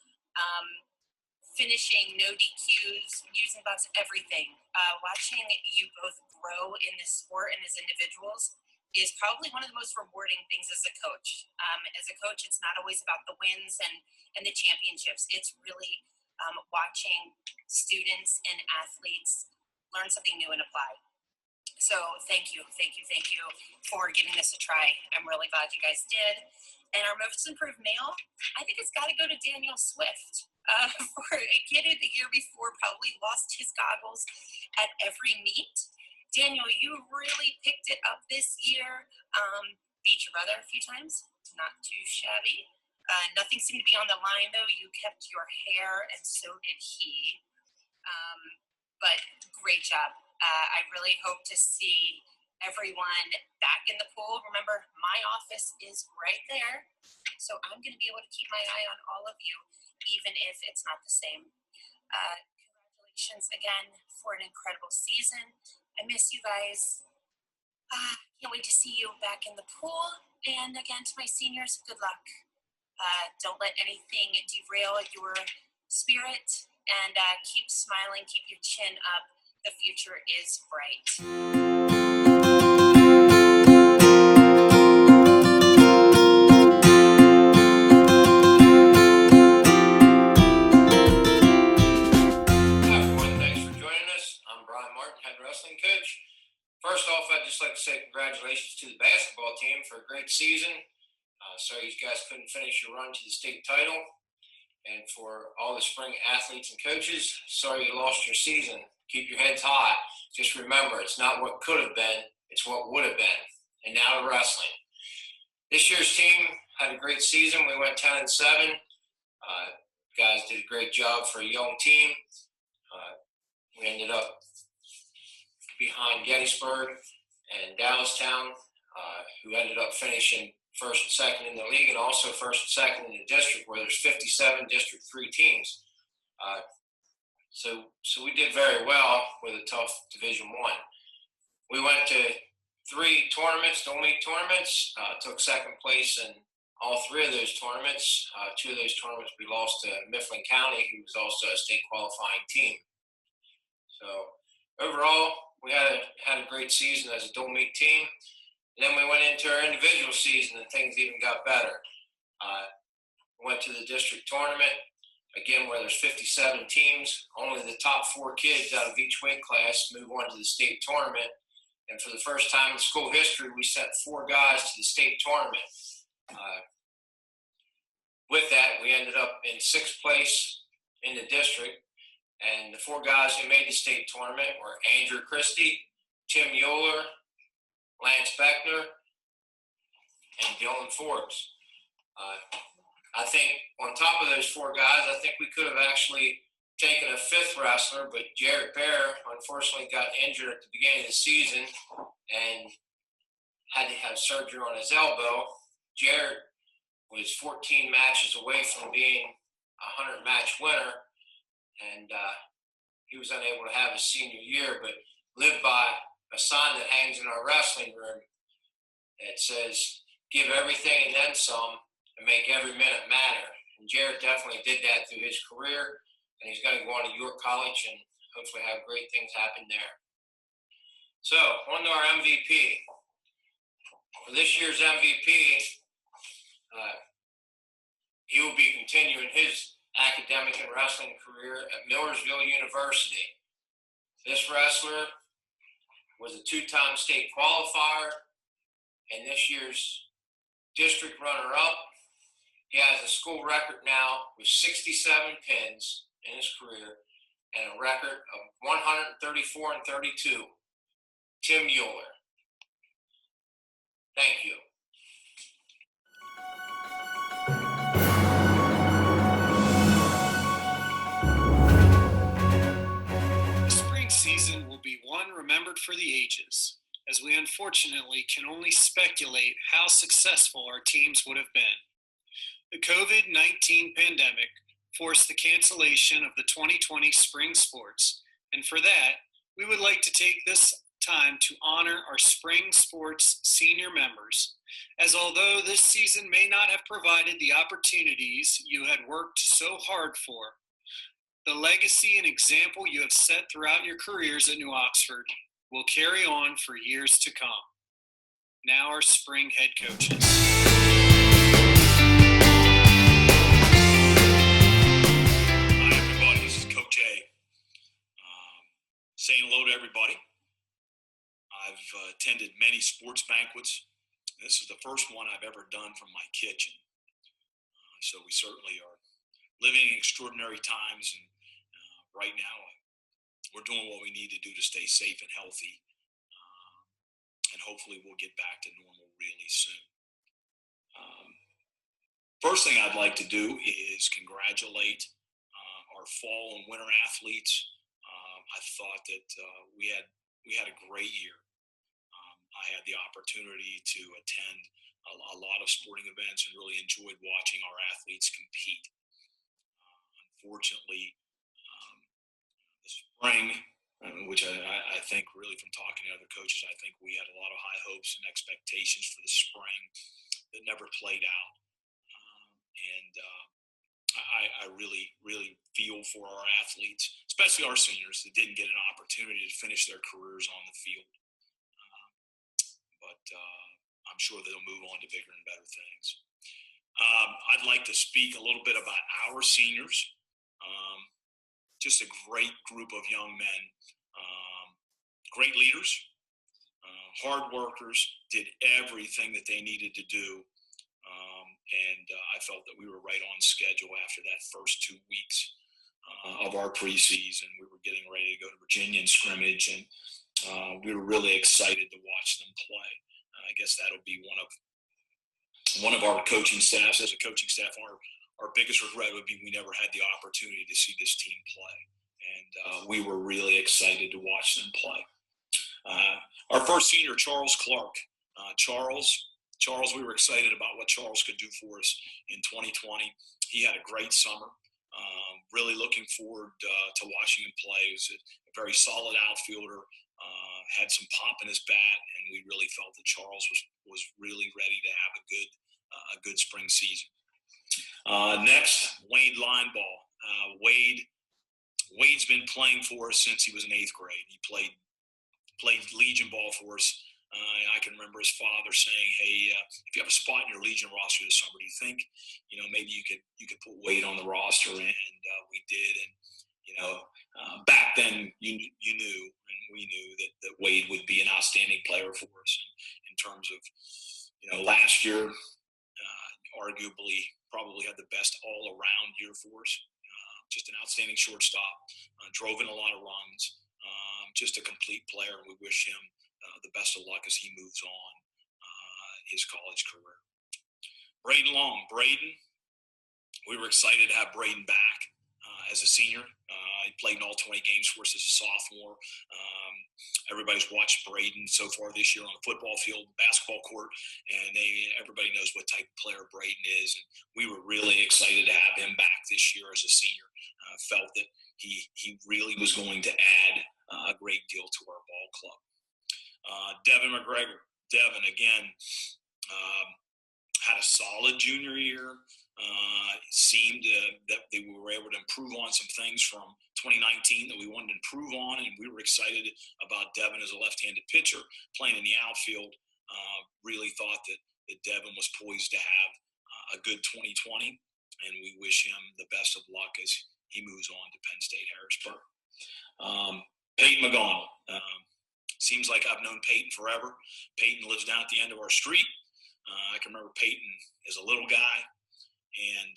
finishing, no DQs, using bucks, everything. Watching you both grow in this sport and as individuals is probably one of the most rewarding things as a coach. As a coach, it's not always about the wins and the championships. It's really watching students and athletes learn something new and apply. So thank you for giving this a try. I'm really glad you guys did. And our most improved male, I think it's got to go to Daniel Swift. For a kid who the year before probably lost his goggles at every meet. Daniel, you really picked it up this year. Beat your brother a few times. Not too shabby. Nothing seemed to be on the line, though. You kept your hair, and so did he. But great job. I really hope to see everyone back in the pool. Remember, my office is right there. So I'm going to be able to keep my eye on all of you, even if it's not the same. Congratulations again for an incredible season. I miss you guys. Can't wait to see you back in the pool. And again, to my seniors, good luck. Don't let anything derail your spirit, and keep smiling, keep your chin up, The future is bright. Coach. First off, I'd just like to say congratulations to the basketball team for a great season. Sorry you guys couldn't finish your run to the state title. And for all the spring athletes and coaches, sorry you lost your season. Keep your heads high. Just remember, it's not what could have been, it's what would have been. And now to wrestling. This year's team had a great season. We went 10-7. Guys did a great job for a young team. We ended up behind Gettysburg and Dallastown, who ended up finishing first and second in the league, and also first and second in the district, where there's 57 District 3 teams. So we did very well with a tough Division 1. We went to 3 tournaments, dual meet tournaments, took second place in all 3 of those tournaments. 2 of those tournaments we lost to Mifflin County, who was also a state qualifying team. So overall, we had a great season as a dual meet team. And then we went into our individual season and things even got better. We went to the district tournament, again, where there's 57 teams. Only the top 4 kids out of each weight class move on to the state tournament. And for the first time in school history, we sent 4 guys to the state tournament. With that, we ended up in 6th place in the district. And the 4 guys who made the state tournament were Andrew Christie, Tim Mueller, Lance Beckner, and Dylan Forbes. I think on top of those 4 guys, I think we could have actually taken a 5th wrestler, but Jarrett Bear unfortunately got injured at the beginning of the season and had to have surgery on his elbow. Jarrett was 14 matches away from being a 100-match winner, and he was unable to have his senior year, but lived by a sign that hangs in our wrestling room that says, give everything and then some, and make every minute matter. And Jarrett definitely did that through his career, and he's going to go on to York College and hopefully have great things happen there. So, on to our MVP. For this year's MVP, he will be continuing his academic and wrestling career at Millersville University. This wrestler was a 2-time state qualifier and this year's district runner-up. He has a school record now with 67 pins in his career and a record of 134-32. Tim Mueller. Thank you. The spring season will be one remembered for the ages, as we unfortunately can only speculate how successful our teams would have been. The COVID-19 pandemic forced the cancellation of the 2020 spring sports, and for that, we would like to take this time to honor our spring sports senior members, as although this season may not have provided the opportunities you had worked so hard for, the legacy and example you have set throughout your careers at New Oxford will carry on for years to come. Now our spring head coaches. Hi everybody, this is Coach A. Saying hello to everybody. I've attended many sports banquets. This is the first one I've ever done from my kitchen. So we certainly are living in extraordinary times, and right now we're doing what we need to do to stay safe and healthy, and hopefully we'll get back to normal really soon. First thing I'd like to do is congratulate our fall and winter athletes. I thought that we had a great year. I had the opportunity to attend a lot of sporting events and really enjoyed watching our athletes compete. Unfortunately, the spring, which I think really from talking to other coaches, I think we had a lot of high hopes and expectations for the spring that never played out. And I really, really feel for our athletes, especially our seniors that didn't get an opportunity to finish their careers on the field. But I'm sure they'll move on to bigger and better things. I'd like to speak a little bit about our seniors. Just a great group of young men, great leaders, hard workers, did everything that they needed to do. And I felt that we were right on schedule after that first 2 weeks of our preseason. We were getting ready to go to Virginia and scrimmage, and we were really excited to watch them play. I guess that'll be one of our coaching staffs. As a coaching staff, our biggest regret would be we never had the opportunity to see this team play. And we were really excited to watch them play. Our first senior, Charles Clark. Charles, we were excited about what Charles could do for us in 2020. He had a great summer. Really looking forward to watching him play. He was a very solid outfielder, had some pop in his bat, and we really felt that Charles was really ready to have a good spring season. Next, Wade Linebaugh. Wade's been playing for us since he was in 8th grade. He played Legion ball for us. I can remember his father saying, "Hey, if you have a spot in your Legion roster this summer, do you think, maybe you could put Wade on the roster?" And we did. And back then you knew, and we knew that Wade would be an outstanding player for us. In terms of, last year, arguably probably had the best all-around year for us. Just an outstanding shortstop, drove in a lot of runs, just a complete player. And we wish him the best of luck as he moves on his college career. Braden Long. We were excited to have Braden back as a senior. He played in all 20 games for us as a sophomore. Everybody's watched Braden so far this year on the football field, basketball court, and everybody knows what type of player Braden is. And we were really excited to have him back this year as a senior. Felt that he really was going to add a great deal to our ball club. Devin McGregor. Devin, again, had a solid junior year. Seemed that we were able to improve on some things from 2019 that we wanted to improve on, and we were excited about Devin as a left-handed pitcher playing in the outfield. Really thought that Devin was poised to have a good 2020, and we wish him the best of luck as he moves on to Penn State Harrisburg. Peyton McGonnell. Seems like I've known Peyton forever. Peyton lives down at the end of our street. I can remember Peyton as a little guy, and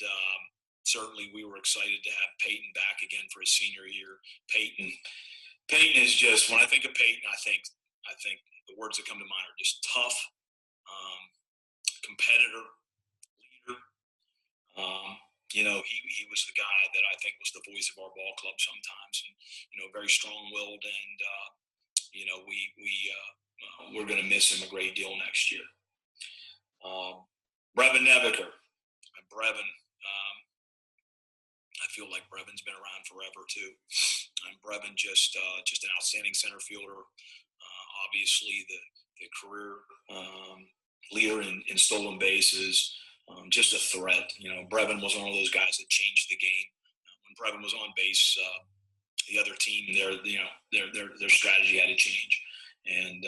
certainly we were excited to have Peyton back again for his senior year. Peyton is just, when I think of Peyton, I think the words that come to mind are just tough, competitor, leader. He was the guy that I think was the voice of our ball club sometimes, and very strong-willed, and we're going to miss him a great deal next year. Brevin Nebeker. Brevin, I feel like Brevin's been around forever too. Brevin just an outstanding center fielder. Obviously the career leader in stolen bases. Just a threat. Brevin was one of those guys that changed the game. When Brevin was on base, the other team, their strategy had to change, and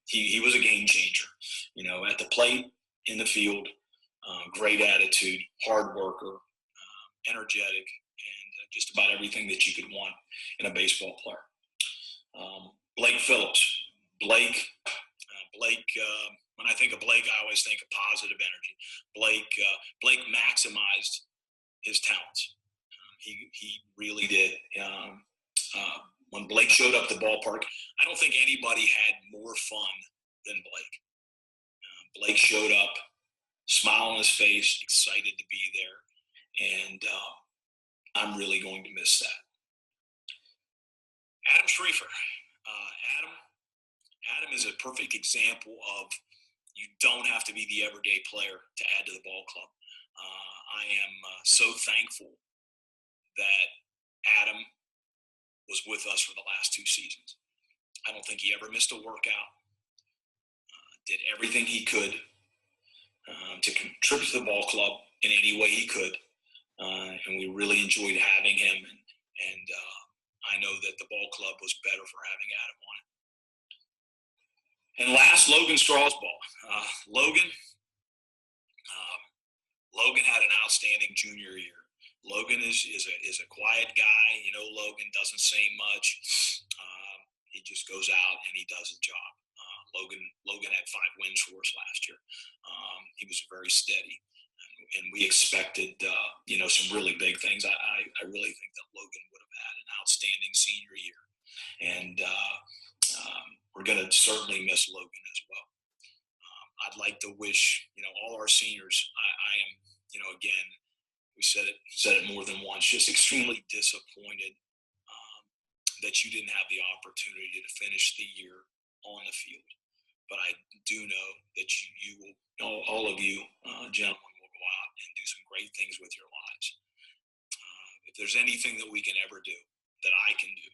he was a game changer. At the plate, in the field, great attitude, hard worker, energetic, and just about everything that you could want in a baseball player. Blake Phillips. Blake. When I think of Blake, I always think of positive energy. Blake maximized his talents. He really did. When Blake showed up at the ballpark, I don't think anybody had more fun than Blake. Blake showed up, smile on his face, excited to be there, and I'm really going to miss that. Adam Schrieffer. Adam is a perfect example of you don't have to be the everyday player to add to the ball club. I am so thankful that Adam was with us for the last 2 seasons. I don't think he ever missed a workout. Did everything he could to contribute to the ball club in any way he could. and we really enjoyed having him. And I know that the ball club was better for having Adam on it. And last, Logan Strasbaugh. Logan had an outstanding junior year. Logan is a quiet guy. You know, Logan doesn't say much. He just goes out and he does a job. Logan had 5 wins for us last year. He was very steady, and we expected some really big things. I really think that Logan would have had an outstanding senior year, and we're going to certainly miss Logan as well. I'd like to wish all our seniors. I am again, we said it more than once, just extremely disappointed that you didn't have the opportunity to finish the year on the field. But I do know that you will, all of you gentlemen will go out and do some great things with your lives. If there's anything that we can ever do, that I can do,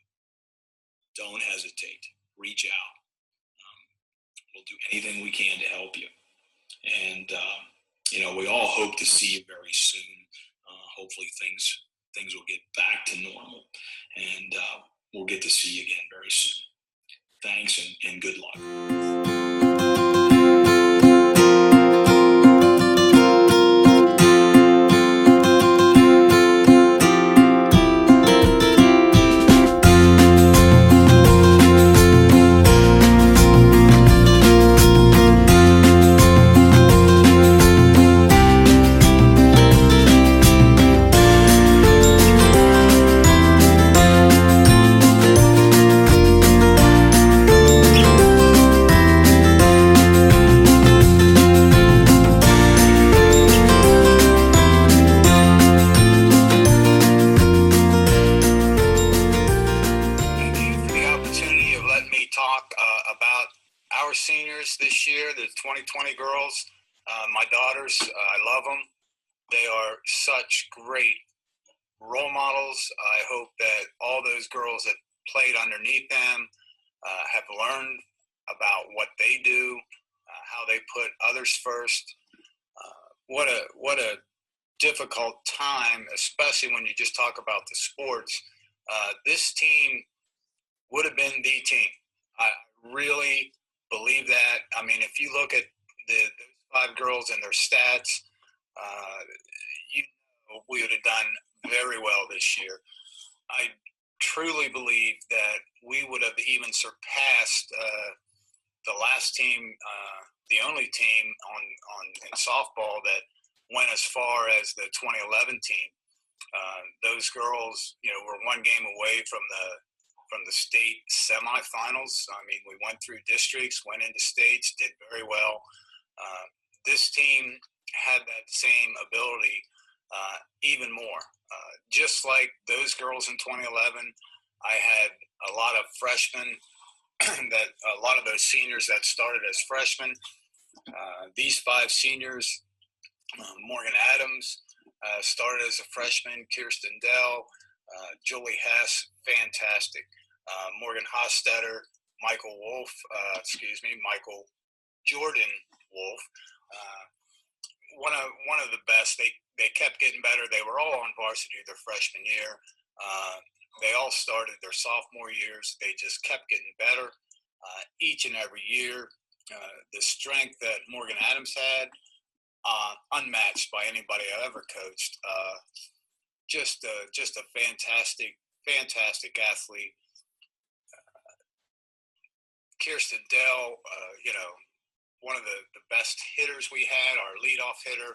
don't hesitate. Reach out. We'll do anything we can to help you. And, we all hope to see you very soon. Hopefully things will get back to normal, and we'll get to see you again very soon. Thanks, and good luck. Our seniors this year, the 2020 girls, my daughters, I love them. They are such great role models. I hope that all those girls that played underneath them have learned about what they do, how they put others first. What a difficult time, especially when you just talk about the sports. This team would have been the team. I really believe that. I mean, if you look at those 5 girls and their stats, we would have done very well this year. I truly believe that we would have even surpassed the last team, the only team in softball that went as far as the 2011 team. Those girls, were 1 game away from the state semifinals. I mean, we went through districts, went into states, did very well. This team had that same ability, even more. Just like those girls in 2011, I had a lot of freshmen, a lot of those seniors that started as freshmen. These 5 seniors, Morgan Adams started as a freshman, Kirsten Dell, Julie Hess, fantastic. Morgan Hostetter, Michael Jordan Wolf, one of the best. They kept getting better. They were all on varsity their freshman year. They all started their sophomore years. They just kept getting better each and every year. The strength that Morgan Adams had, unmatched by anybody I ever coached. Just a fantastic athlete. Kirsten Dell, one of the best hitters we had, our leadoff hitter,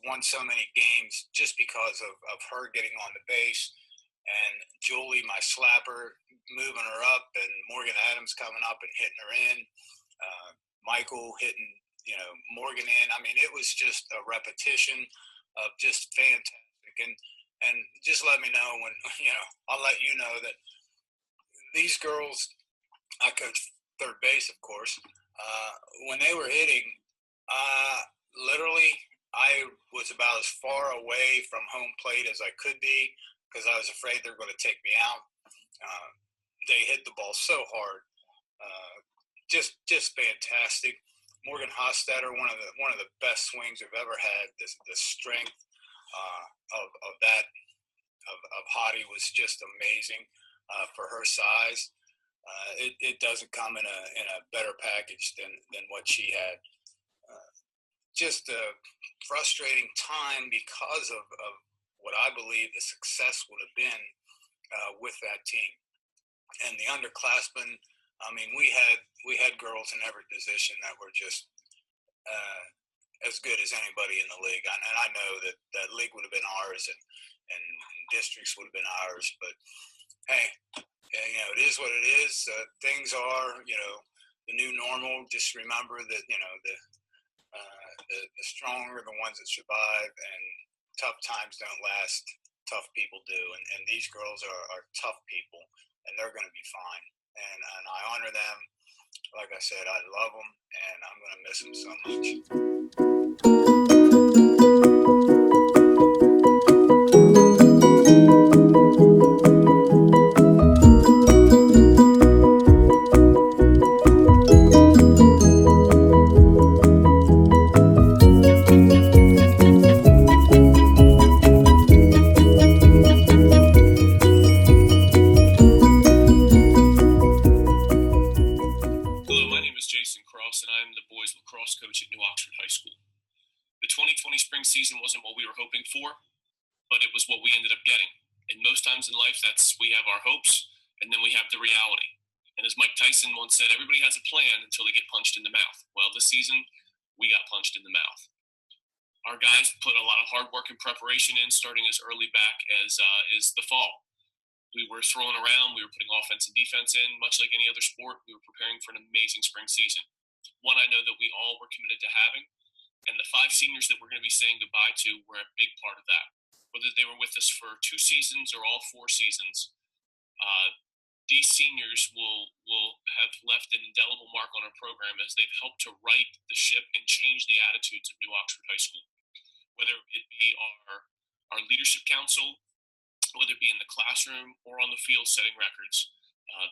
won so many games just because of her getting on the base. And Julie, my slapper, moving her up, and Morgan Adams coming up and hitting her in. Michael hitting, Morgan in. I mean, it was just a repetition of just fantastic. And just let me know when, I'll let you know that these girls, I coached third base, of course. When they were hitting, literally, I was about as far away from home plate as I could be because I was afraid they were going to take me out. They hit the ball so hard, just fantastic. Morgan Hostetter, one of the best swings we've ever had. The strength, of that of Hottie was just amazing for her size. It doesn't come in a better package than what she had. Just a frustrating time because of what I believe the success would have been with that team. And the underclassmen, I mean, we had girls in every position that were just as good as anybody in the league. And I know that league would have been ours and districts would have been ours. But hey, it is what it is. Things are, the new normal. Just remember that, the strong are the ones that survive, and tough times don't last. Tough people do. And these girls are tough people, and they're going to be fine. And I honor them. Like I said, I love them, and I'm going to miss them so much. Hello, my name is Jason Cross, and I am the boys lacrosse coach at New Oxford High School. The 2020 spring season wasn't what we were hoping for, but it was what we ended up getting. And most times in life, we have our hopes, and then we have the reality. And as Mike Tyson once said, everybody has a plan until they get punched in the mouth. Well, this season, we got punched in the mouth. Our guys put a lot of hard work and preparation in, starting as early back as the fall. We were throwing around, we were putting offense and defense in. Much like any other sport, we were preparing for an amazing spring season. One I know that we all were committed to having, and the 5 seniors that we're going to be saying goodbye to were a big part of that. Whether they were with us for 2 seasons or all 4 seasons, these seniors will have left an indelible mark on our program as they've helped to right the ship and change the attitudes of New Oxford High School. Whether it be our leadership council, whether it be in the classroom or on the field setting records,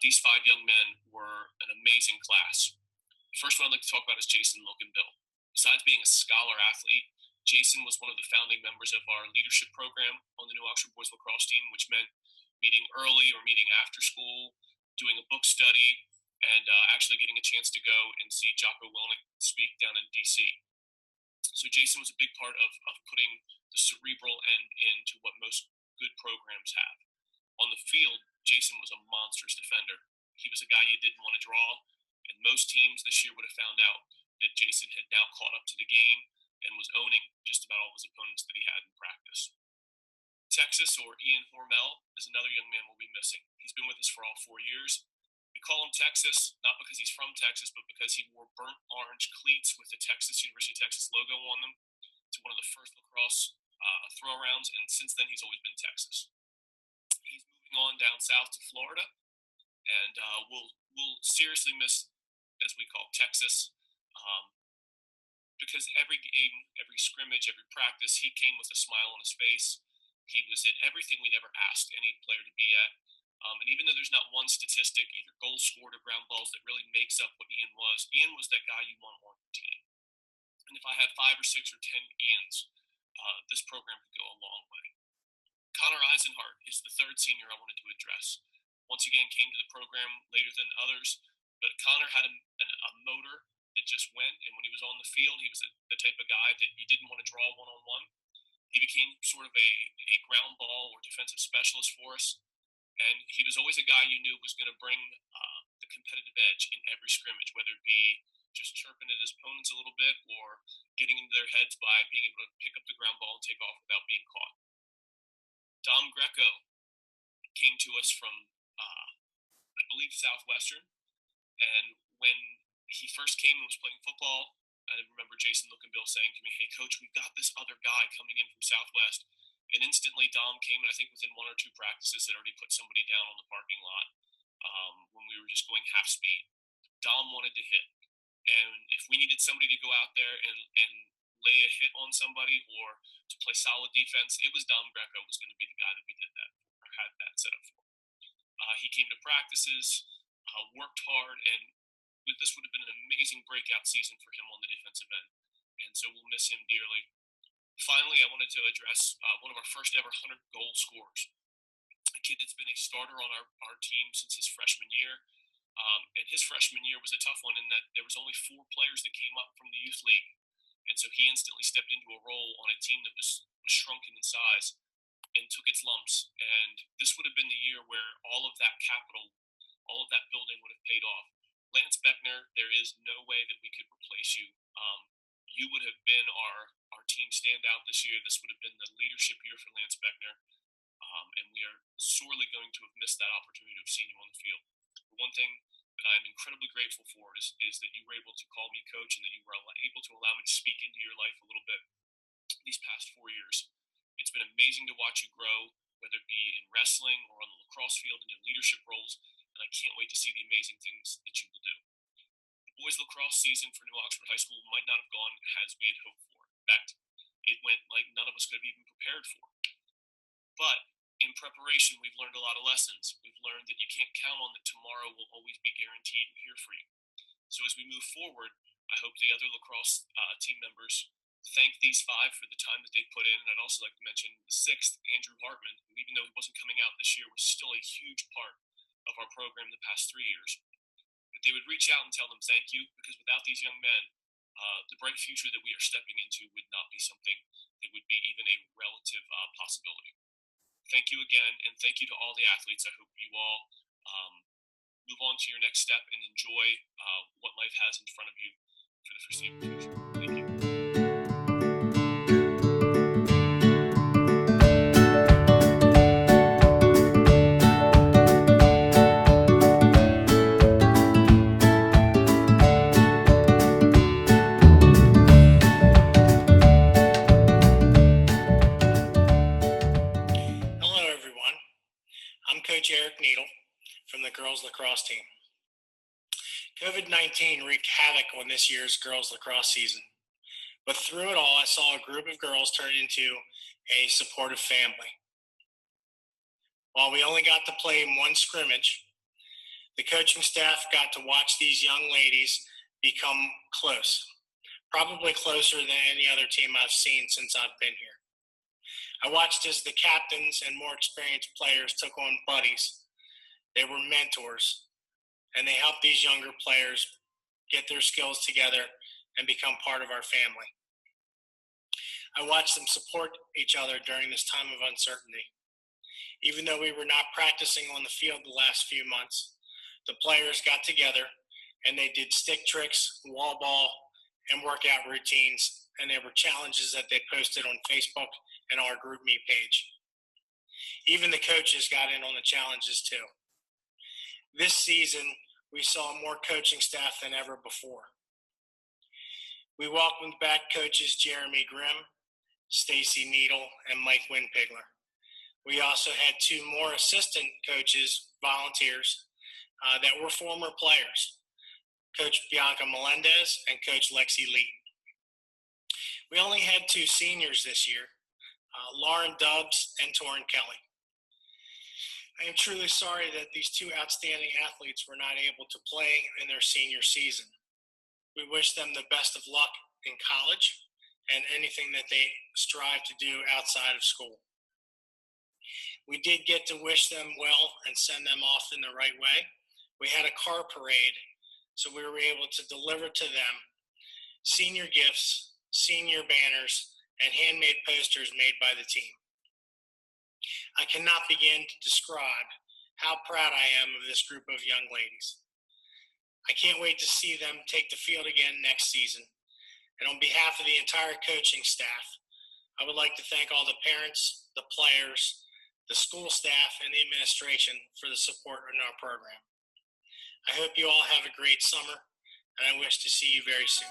these 5 young men were an amazing class. The first one I'd like to talk about is Jason Loganbill. Besides being a scholar athlete, Jason was one of the founding members of our leadership program on the New Oxford boys lacrosse team, which meant meeting early or meeting after school, doing a book study, and actually getting a chance to go and see Jocko Willink speak down in D.C. So Jason was a big part of putting the cerebral end into what most good programs have. On the field, Jason was a monstrous defender. He was a guy you didn't want to draw, and most teams this year would have found out that Jason had now caught up to the game and was owning just about all his opponents that he had in practice. Texas, or Ian Hormel, is another young man we'll be missing. He's been with us for all 4 years. We call him Texas, not because he's from Texas, but because he wore burnt orange cleats with the University of Texas logo on them to one of the first lacrosse throw-arounds, and since then he's always been Texas. He's moving on down south to Florida, and we'll seriously miss, as we call Texas, because every game, every scrimmage, every practice, he came with a smile on his face. He was at everything we'd ever asked any player to be at. And even though there's not one statistic, either goals scored or ground balls, that really makes up what Ian was that guy you want on your team. And if I had 5 or 6 or 10 Ians, this program could go a long way. Connor Eisenhart is the 3rd senior I wanted to address. Once again, came to the program later than others, but Connor had a motor that just went, and when he was on the field, he was the type of guy that you didn't want to draw one-on-one. He became sort of a ground ball or defensive specialist for us, and he was always a guy you knew was going to bring the competitive edge in every scrimmage, whether it be just chirping at his opponents a little bit or getting into their heads by being able to pick up the ground ball and take off without being caught. Dom Greco came to us from, I believe, Southwestern, and when he first came and was playing football, I remember Jason Loganbill saying to me, "Hey, Coach, we've got this other guy coming in from Southwest." And instantly Dom came, and I think within 1 or 2 practices had already put somebody down on the parking lot when we were just going half speed. Dom wanted to hit. And if we needed somebody to go out there and lay a hit on somebody or to play solid defense, it was Dom Greco was going to be the guy that we did that for, or had that set up for. He came to practices, worked hard, and this would have been an amazing breakout season for him on the defensive end. And so we'll miss him dearly. Finally, I wanted to address one of our first ever 100-goal scorers, a kid that's been a starter on our team since his freshman year. And his freshman year was a tough one in that there was only 4 players that came up from the youth league. And so he instantly stepped into a role on a team that was shrunken in size and took its lumps. And this would have been the year where all of that capital, all of that building would have paid off. Lance Beckner, there is no way that we could replace you. You would have been our team standout this year. This would have been the leadership year for Lance Beckner. And we are sorely going to have missed that opportunity of seeing you on the field. The one thing that I'm incredibly grateful for is that you were able to call me coach and that you were able to allow me to speak into your life a little bit these past 4 years. It's been amazing to watch you grow, whether it be in wrestling or on the lacrosse field and in leadership roles, and I can't wait to see the amazing things that you will do. The boys lacrosse season for New Oxford High School might not have gone as we had hoped for. In fact, it went like none of us could have even prepared for. But in preparation, we've learned a lot of lessons. We've learned that you can't count on that tomorrow will always be guaranteed and here for you. So as we move forward, I hope the other lacrosse team members thank these 5 for the time that they put in. And I'd also like to mention the 6th, Andrew Hartman, who even though he wasn't coming out this year, was still a huge part of our program the past 3 years. But they would reach out and tell them thank you, because without these young men, the bright future that we are stepping into would not be something that would be even a relative possibility. Thank you again, and thank you to all the athletes. I hope you all move on to your next step and enjoy what life has in front of you for the foreseeable future. Thank you. Hello, everyone. I'm Coach Eric Needle from the girls lacrosse team. COVID-19 wreaked havoc on this year's girls lacrosse season, but through it all, I saw a group of girls turn into a supportive family. While we only got to play in one scrimmage, the coaching staff got to watch these young ladies become close, probably closer than any other team I've seen since I've been here. I watched as the captains and more experienced players took on buddies. They were mentors, and they helped these younger players get their skills together and become part of our family. I watched them support each other during this time of uncertainty. Even though we were not practicing on the field the last few months, the players got together and they did stick tricks, wall ball, and workout routines, and there were challenges that they posted on Facebook and our GroupMe page. Even the coaches got in on the challenges too. This season, we saw more coaching staff than ever before. We welcomed back coaches Jeremy Grimm, Stacy Needle, and Mike Winpigler. We also had 2 more assistant coaches, volunteers, that were former players, Coach Bianca Melendez and Coach Lexi Lee. We only had 2 seniors this year, Lauren Dubbs and Torrin Kelly. I am truly sorry that these 2 outstanding athletes were not able to play in their senior season. We wish them the best of luck in college and anything that they strive to do outside of school. We did get to wish them well and send them off in the right way. We had a car parade, so we were able to deliver to them senior gifts, senior banners, and handmade posters made by the team. I cannot begin to describe how proud I am of this group of young ladies. I can't wait to see them take the field again next season. And on behalf of the entire coaching staff, I would like to thank all the parents, the players, the school staff, and the administration for the support in our program. I hope you all have a great summer, and I wish to see you very soon.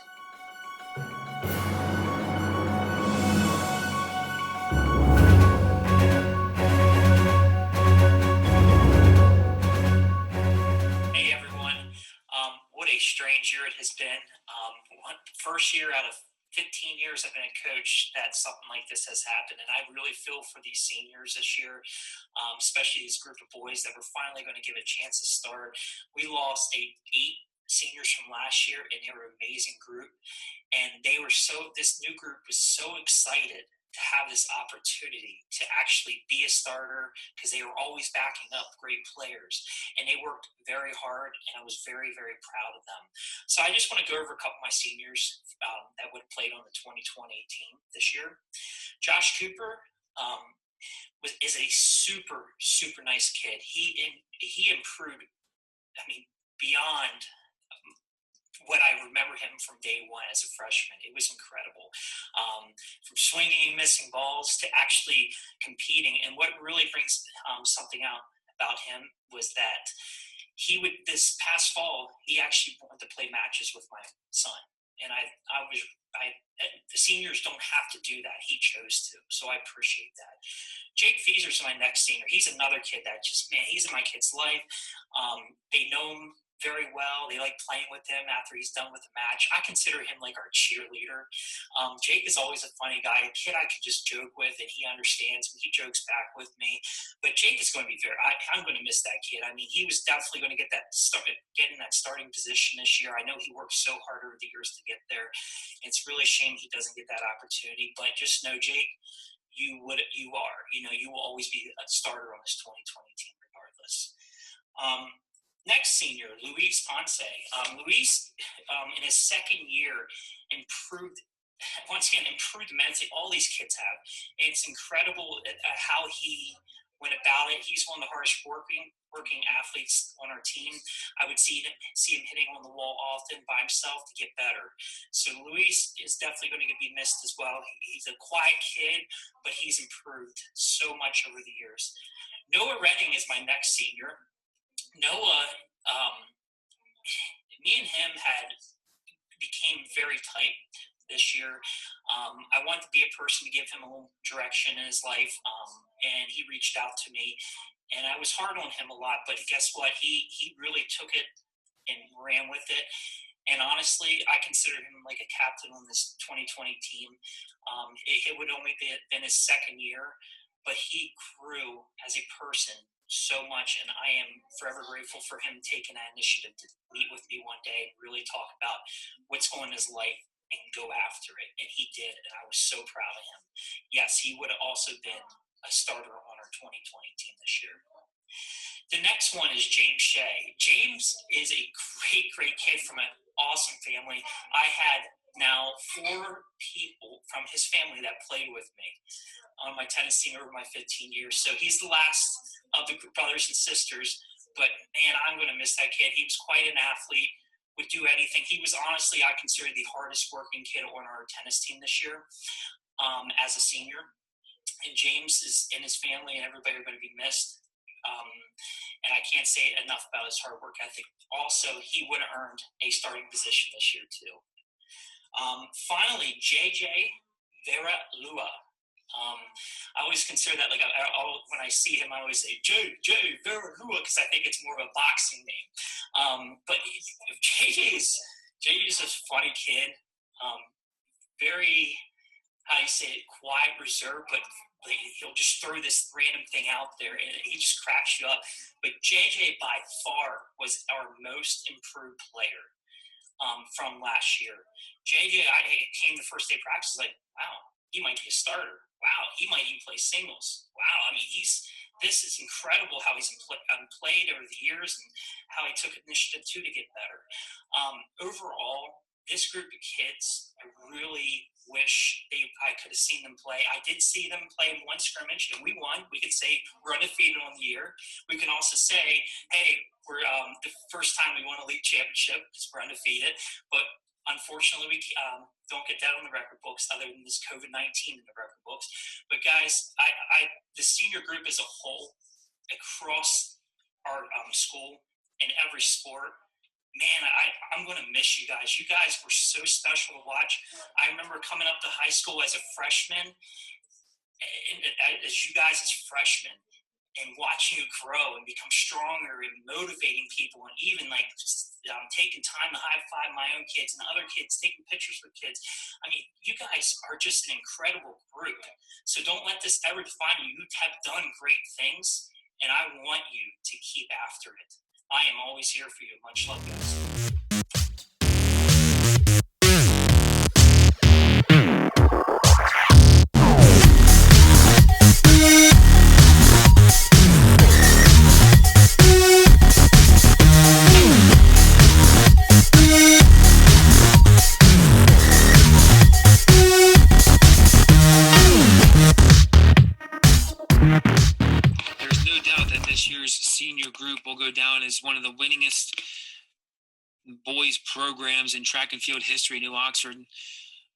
Hey everyone, what a strange year it has been. First year out of 15 years I've been a coach that something like this has happened, and I really feel for these seniors this year, especially this group of boys that were finally going to give a chance to start. We lost 8 seniors from last year, and they were an amazing group. And this new group was so excited to have this opportunity to actually be a starter because they were always backing up great players. And they worked very hard, and I was very, very proud of them. So I just want to go over a couple of my seniors that would have played on the 2020 team this year. Josh Cooper is a super, super nice kid. He improved, beyond what I remember him from day one as a freshman. It was incredible. From swinging, missing balls to actually competing. And what really brings something out about him was that this past fall, he actually wanted to play matches with my son. And the seniors don't have to do that. He chose to. So I appreciate that. Jake Feaser's my next senior. He's another kid that he's in my kid's life. They know him very well. They like playing with him after he's done with the match. I consider him like our cheerleader. Jake is always a funny guy, a kid I could just joke with, and he understands me. He jokes back with me. But Jake is going to be I'm going to miss that kid. He was definitely going to get in that starting position this year. I know he worked so hard over the years to get there. It's really a shame he doesn't get that opportunity. But just know, Jake, you will always be a starter on this 2020 team regardless. Next senior, Luis Ponce. Luis, in his second year, improved immensely. All these kids have. It's incredible how he went about it. He's one of the hardest working athletes on our team. I would see him hitting on the wall often by himself to get better. So Luis is definitely going to be missed as well. He's a quiet kid, but he's improved so much over the years. Noah Redding is my next senior. Noah, me and him became very tight this year. I wanted to be a person to give him a little direction in his life, and he reached out to me. And I was hard on him a lot, but guess what? He really took it and ran with it. And honestly, I consider him like a captain on this 2020 team. It would only been his second year, but he grew as a person so much, and I am forever grateful for him taking that initiative to meet with me one day and really talk about what's going in his life and go after it. And he did, and I was so proud of him. Yes, he would have also been a starter on our 2020 team this year. The next one is James Shea. James is a great, great kid from an awesome family. I had now 4 people from his family that played with me on my tennis team over my 15 years. So he's the last of the brothers and sisters. But, man, I'm going to miss that kid. He was quite an athlete, would do anything. He was honestly, I consider, the hardest working kid on our tennis team this year as a senior. And James and his family and everybody are going to be missed. And I can't say enough about his hard work ethic. Also, he would have earned a starting position this year, too. Finally, JJ Vera Lua. I always consider that, when I see him, I always say, JJ Vera Lua, because I think it's more of a boxing name. But JJ's a funny kid. Very, how do you say it, quiet, reserved, but he'll just throw this random thing out there, and he just cracks you up. But JJ, by far, was our most improved player from last year. JJ, I came the first day of practice, like, wow, he might be a starter. Wow, he might even play singles. Wow, this is incredible how he's played over the years and how he took initiative, too, to get better. Overall, this group of kids, I really wish I could have seen them play. I did see them play in one scrimmage, and we won. We could say we're undefeated on the year. We can also say, hey, we're the first time we won a league championship because we're undefeated. But unfortunately, we don't get that on the record books other than this COVID-19 in the record books. But, guys, the senior group as a whole across our school in every sport, man, I'm going to miss you guys. You guys were so special to watch. I remember coming up to high school as a freshman, as you guys as freshmen, and watching you grow and become stronger and motivating people, and even taking time to high five my own kids and other kids, taking pictures with kids. You guys are just an incredible group. So don't let this ever define you. You have done great things, and I want you to keep after it. I am always here for you. Much love, guys. senior group will go down as one of the winningest boys programs in track and field history in New Oxford.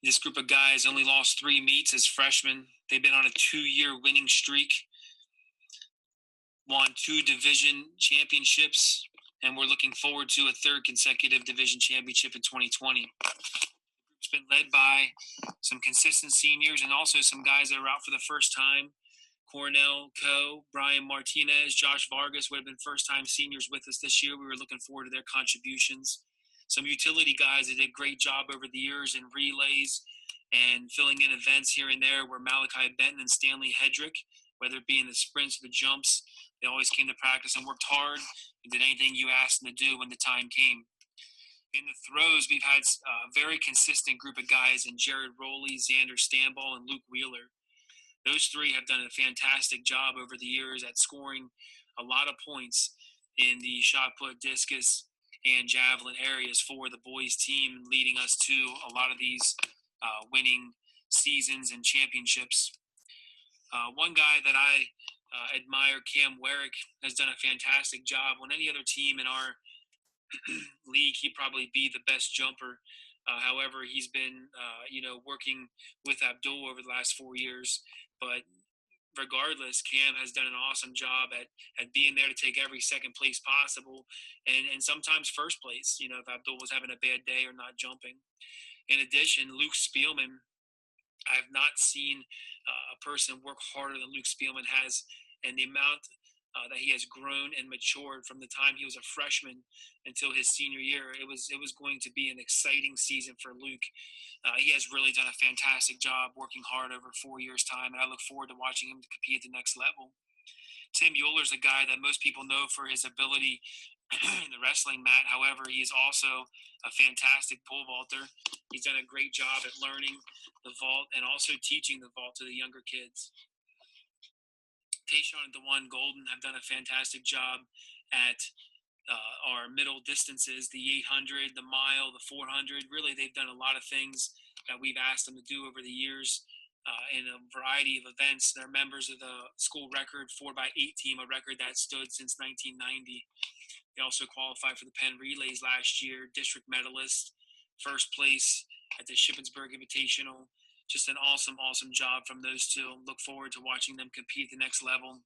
This group of guys only lost 3 meets as freshmen. They've been on a 2-year winning streak, won 2 division championships, and we're looking forward to a 3rd consecutive division championship in 2020. It's been led by some consistent seniors and also some guys that are out for the first time. Cornell Coe, Brian Martinez, Josh Vargas would have been first-time seniors with us this year. We were looking forward to their contributions. Some utility guys that did a great job over the years in relays and filling in events here and there were Malachi Benton and Stanley Hedrick, whether it be in the sprints or the jumps. They always came to practice and worked hard and did anything you asked them to do when the time came. In the throws, we've had a very consistent group of guys in Jared Rowley, Xander Stanball, and Luke Wheeler. Those 3 have done a fantastic job over the years at scoring a lot of points in the shot put, discus, and javelin areas for the boys team, leading us to a lot of these winning seasons and championships. One guy that I admire, Cam Werrick, has done a fantastic job. On any other team in our league, he'd probably be the best jumper. However, he's been, working with Abdul over the last 4 years. But regardless, Cam has done an awesome job at being there to take every second place possible and sometimes first place, if Abdul was having a bad day or not jumping. In addition, Luke Spielman, I have not seen a person work harder than Luke Spielman has, and the amount that he has grown and matured from the time he was a freshman until his senior year. It was going to be an exciting season for Luke. He has really done a fantastic job working hard over 4 years' time, and I look forward to watching him compete at the next level. Tim Euler's a guy that most people know for his ability in the wrestling mat. However, he is also a fantastic pole vaulter. He's done a great job at learning the vault and also teaching the vault to the younger kids. Tayshawn and DeJuan Golden have done a fantastic job at our middle distances, the 800, the mile, the 400. Really, they've done a lot of things that we've asked them to do over the years in a variety of events. They're members of the school record 4x8 team, a record that stood since 1990. They also qualified for the Penn Relays last year, district medalist, first place at the Shippensburg Invitational. Just an awesome job from those 2. Look forward to watching them compete at the next level.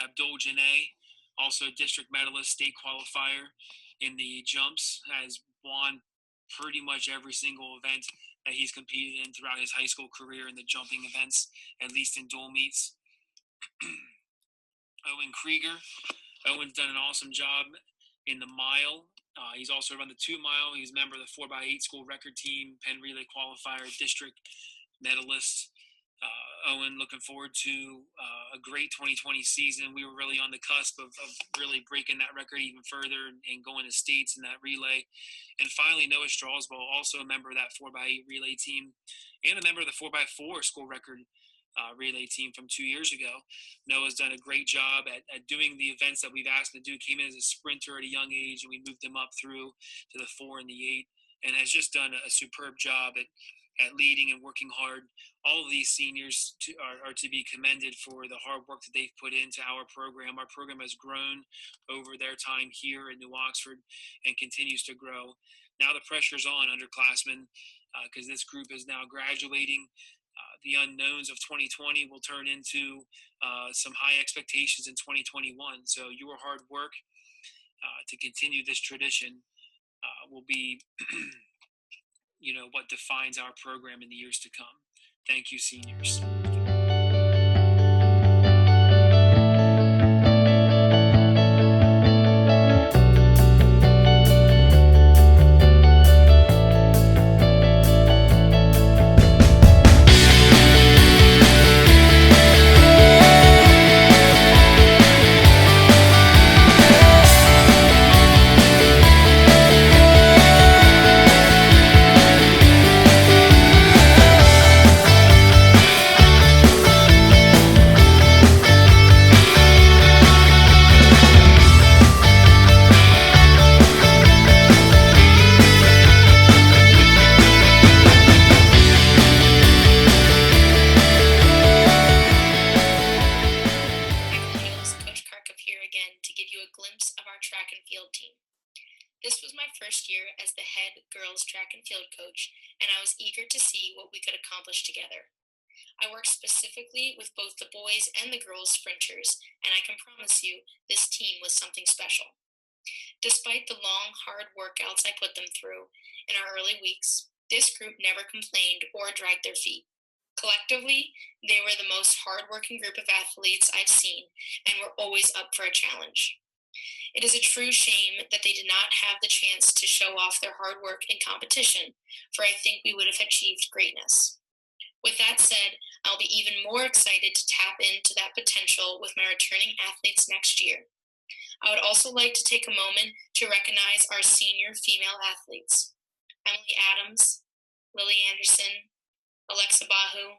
Abdul Janae, also district medalist, state qualifier in the jumps, has won pretty much every single event that he's competed in throughout his high school career in the jumping events, at least in dual meets. Owen Krieger. Owen's done an awesome job in the mile. He's also run the 2 mile. He's a member of the 4x8 school record team, Penn Relay qualifier, district medalist. Owen, looking forward to a great 2020 season. We were really on the cusp of really breaking that record even further and going to states in that relay. And finally, Noah Strasbow, also a member of that 4x8 relay team and a member of the 4x4 school record relay team from 2 years ago. Noah's done a great job at doing the events that we've asked him to do. Came in as a sprinter at a young age, and we moved him up through to the 4 and the 8, and has just done a superb job at leading and working hard. All of these seniors are to be commended for the hard work that they've put into our program. Our program has grown over their time here in New Oxford and continues to grow. Now the pressure's on underclassmen because this group is now graduating. The unknowns of 2020 will turn into some high expectations in 2021. So your hard work to continue this tradition will be what defines our program in the years to come. Thank you, seniors. head girls track and field coach, and I was eager to see what we could accomplish together. I worked specifically with both the boys and the girls sprinters, and I can promise you this team was something special. Despite the long, hard workouts I put them through in our early weeks, this group never complained or dragged their feet. Collectively, they were the most hardworking group of athletes I've seen and were always up for a challenge. It is a true shame that they did not have the chance to show off their hard work in competition, for I think we would have achieved greatness. With that said, I'll be even more excited to tap into that potential with my returning athletes next year. I would also like to take a moment to recognize our senior female athletes: Emily Adams, Lily Anderson, Alexa Bahu,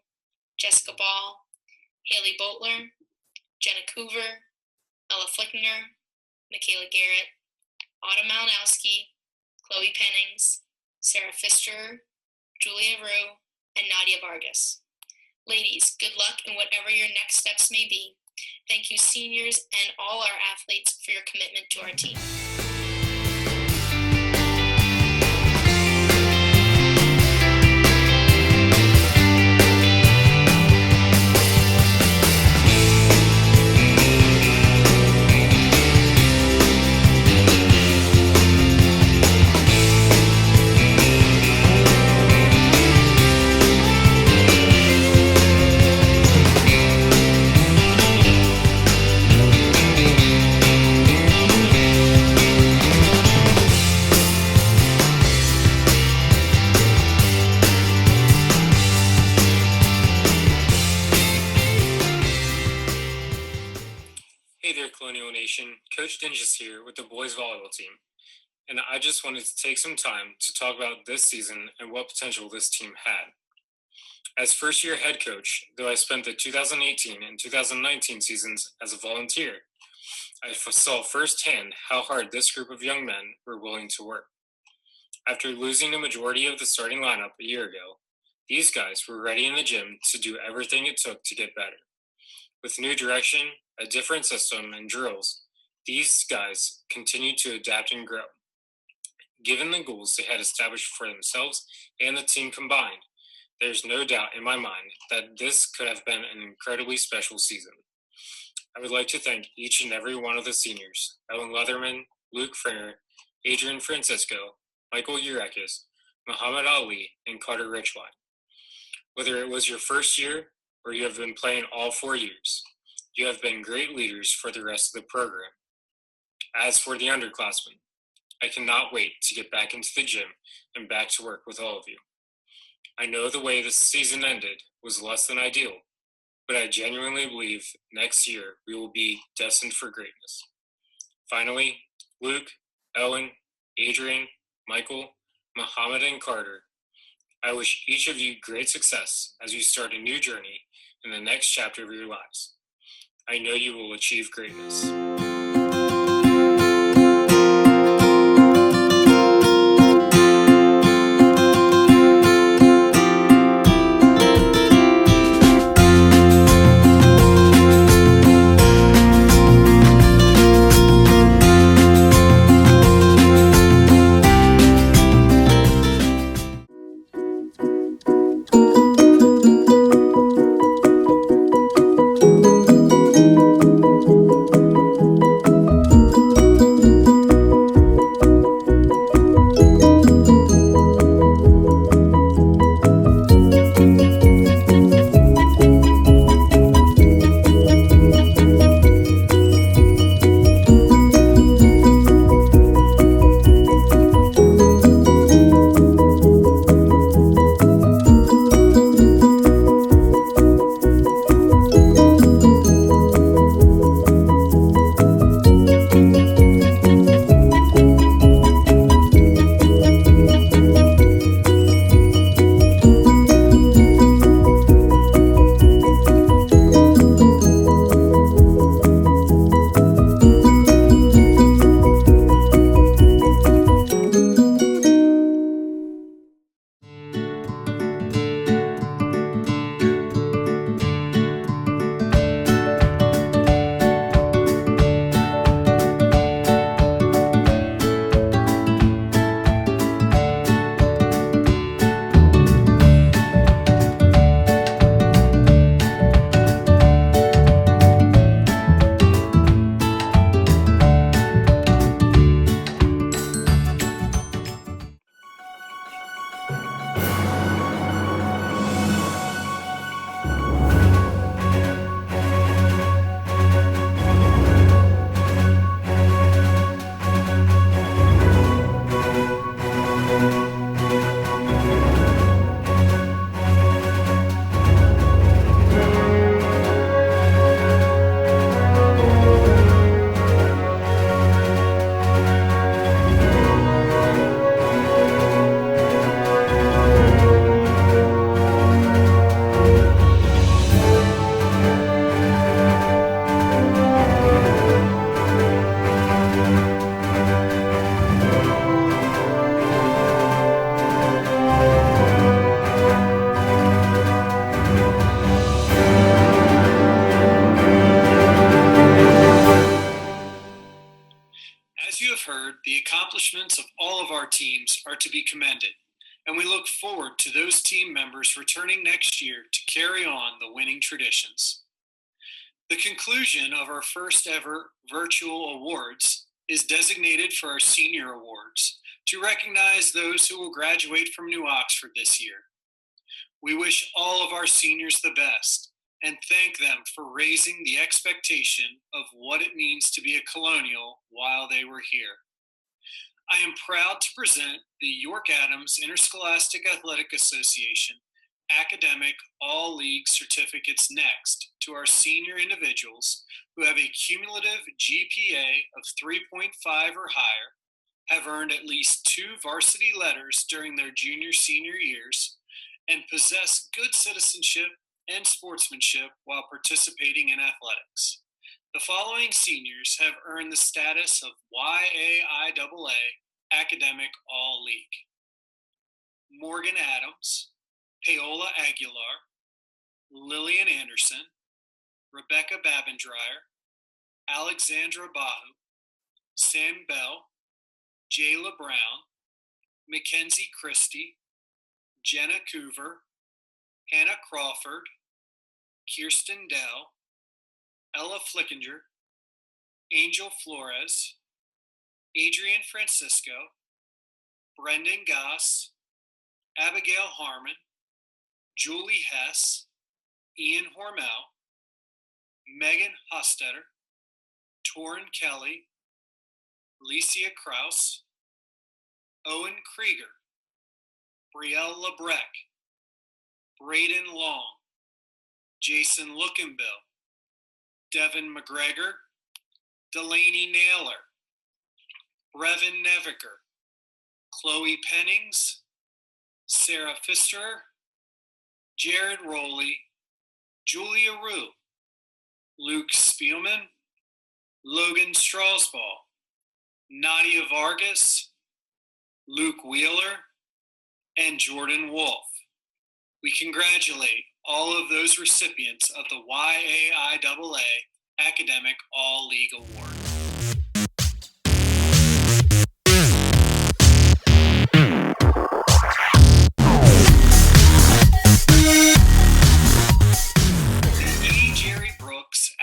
Jessica Ball, Haley Boatler, Jenna Coover, Ella Flickner, Michaela Garrett, Autumn Malinowski, Chloe Pennings, Sarah Pfister, Julia Rue, and Nadia Vargas. Ladies, good luck in whatever your next steps may be. Thank you, seniors, and all our athletes for your commitment to our team. Hey there, Colonial Nation. Coach Dinges here with the boys volleyball team. And I just wanted to take some time to talk about this season and what potential this team had. As first-year head coach, though I spent the 2018 and 2019 seasons as a volunteer, I saw firsthand how hard this group of young men were willing to work. After losing the majority of the starting lineup a year ago, these guys were ready in the gym to do everything it took to get better. With new direction, a different system, and drills, these guys continue to adapt and grow. Given the goals they had established for themselves and the team combined, there's no doubt in my mind that this could have been an incredibly special season. I would like to thank each and every one of the seniors: Ellen Leatherman, Luke Fringer, Adrian Francisco, Michael Urekis, Muhammad Ali, and Carter Richline. Whether it was your first year or you have been playing all 4 years, you have been great leaders for the rest of the program. As for the underclassmen, I cannot wait to get back into the gym and back to work with all of you. I know the way this season ended was less than ideal, but I genuinely believe next year we will be destined for greatness. Finally, Luke, Ellen, Adrian, Michael, Muhammad, and Carter, I wish each of you great success as you start a new journey in the next chapter of your lives. I know you will achieve greatness. to be commended, and we look forward to those team members returning next year to carry on the winning traditions. The conclusion of our first ever virtual awards is designated for our senior awards to recognize those who will graduate from New Oxford this year. We wish all of our seniors the best and thank them for raising the expectation of what it means to be a Colonial while they were here. I am proud to present the York Adams Interscholastic Athletic Association Academic All-League Certificates next to our senior individuals who have a cumulative GPA of 3.5 or higher, have earned at least 2 varsity letters during their junior-senior years, and possess good citizenship and sportsmanship while participating in athletics. The following seniors have earned the status of YAIAA Academic All-League: Morgan Adams, Paola Aguilar, Lillian Anderson, Rebecca Babendreyer, Alexandra Bahu, Sam Bell, Jayla Brown, Mackenzie Christie, Jenna Coover, Hannah Crawford, Kirsten Dell, Ella Flickinger, Angel Flores, Adrian Francisco, Brendan Goss, Abigail Harmon, Julie Hess, Ian Hormel, Megan Hostetter, Torrin Kelly, Alicia Kraus, Owen Krieger, Brielle Lebrecq, Braden Long, Jason Lookenbill, Devin McGregor, Delaney Naylor, Brevin Neviker, Chloe Pennings, Sarah Pfisterer, Jared Rowley, Julia Rue, Luke Spielman, Logan Strasball, Nadia Vargas, Luke Wheeler, and Jordan Wolf. We congratulate all of those recipients of the YAIAA Academic All-League Award.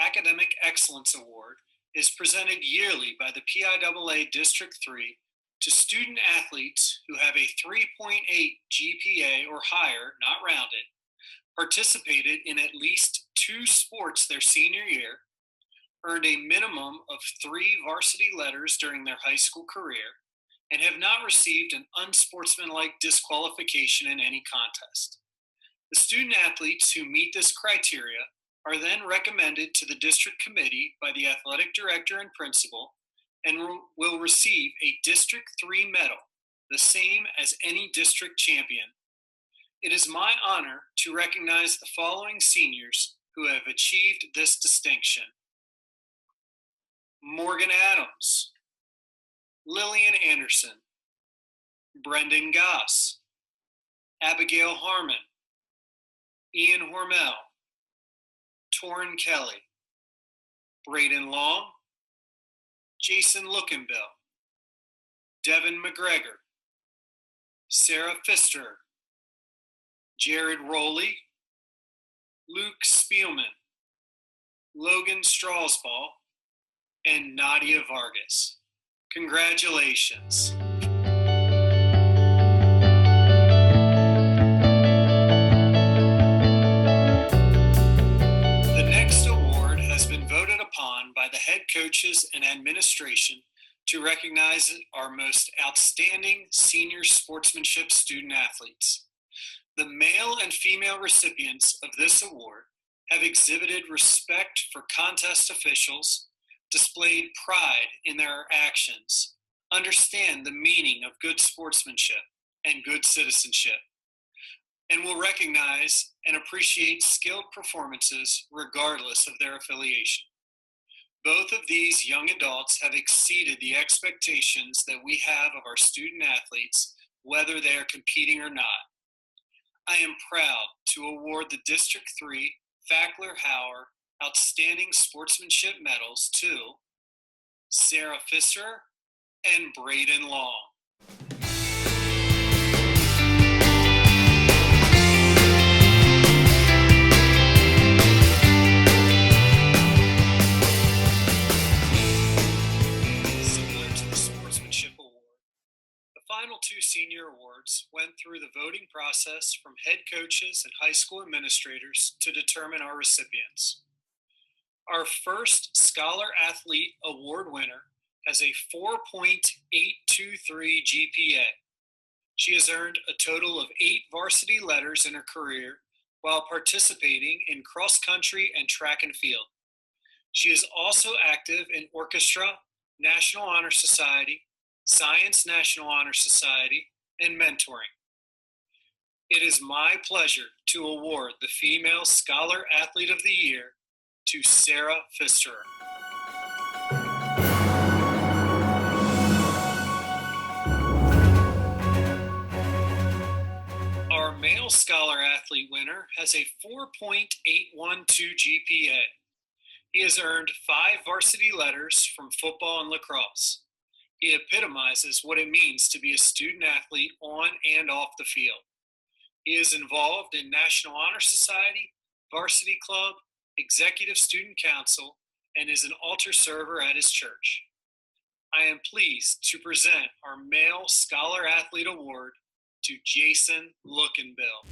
Academic Excellence Award is presented yearly by the PIAA District 3 to student athletes who have a 3.8 GPA or higher, not rounded, participated in at least 2 sports their senior year, earned a minimum of 3 varsity letters during their high school career, and have not received an unsportsmanlike disqualification in any contest. The student athletes who meet this criteria are then recommended to the district committee by the athletic director and principal and will receive a District 3 medal, the same as any district champion. It is my honor to recognize the following seniors who have achieved this distinction: Morgan Adams, Lillian Anderson, Brendan Goss, Abigail Harmon, Ian Hormel, Torrin Kelly, Braden Long, Jason Lookenbill, Devin McGregor, Sarah Pfisterer, Jared Rowley, Luke Spielman, Logan Strasball, and Nadia Vargas. Congratulations. By the head coaches and administration to recognize our most outstanding senior sportsmanship student athletes. The male and female recipients of this award have exhibited respect for contest officials, displayed pride in their actions, understand the meaning of good sportsmanship and good citizenship, and will recognize and appreciate skilled performances regardless of their affiliation. Both of these young adults have exceeded the expectations that we have of our student athletes, whether they are competing or not. I am proud to award the District 3 Fackler-Hauer Outstanding Sportsmanship Medals to Sarah Pfisterer and Braden Long. went through the voting process from head coaches and high school administrators to determine our recipients. Our first Scholar Athlete Award winner has a 4.823 GPA. She has earned a total of 8 varsity letters in her career while participating in cross country and track and field. She is also active in orchestra, National Honor Society, Science National Honor Society, and mentoring. It is my pleasure to award the Female Scholar Athlete of the Year to Sarah Pfisterer. Our Male Scholar Athlete winner has a 4.812 GPA. He has earned 5 varsity letters from football and lacrosse. He epitomizes what it means to be a student athlete on and off the field. He is involved in National Honor Society, Varsity Club, Executive Student Council, and is an altar server at his church. I am pleased to present our Male Scholar Athlete Award to Jason Lookenbill.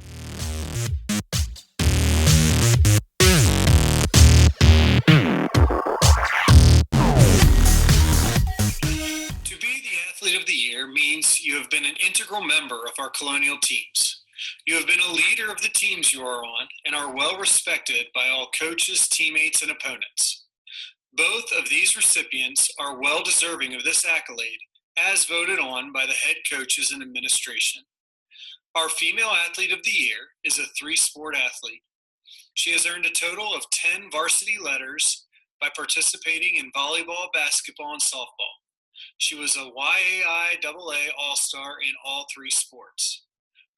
To be the Athlete of the Year means you have been an integral member of our Colonial teams. You have been a leader of the teams you are on and are well respected by all coaches, teammates, and opponents. Both of these recipients are well deserving of this accolade, as voted on by the head coaches and administration. Our Female Athlete of the Year is a 3-sport athlete. She has earned a total of 10 varsity letters by participating in volleyball, basketball, and softball. She was a YAIAA All-Star in all 3 sports.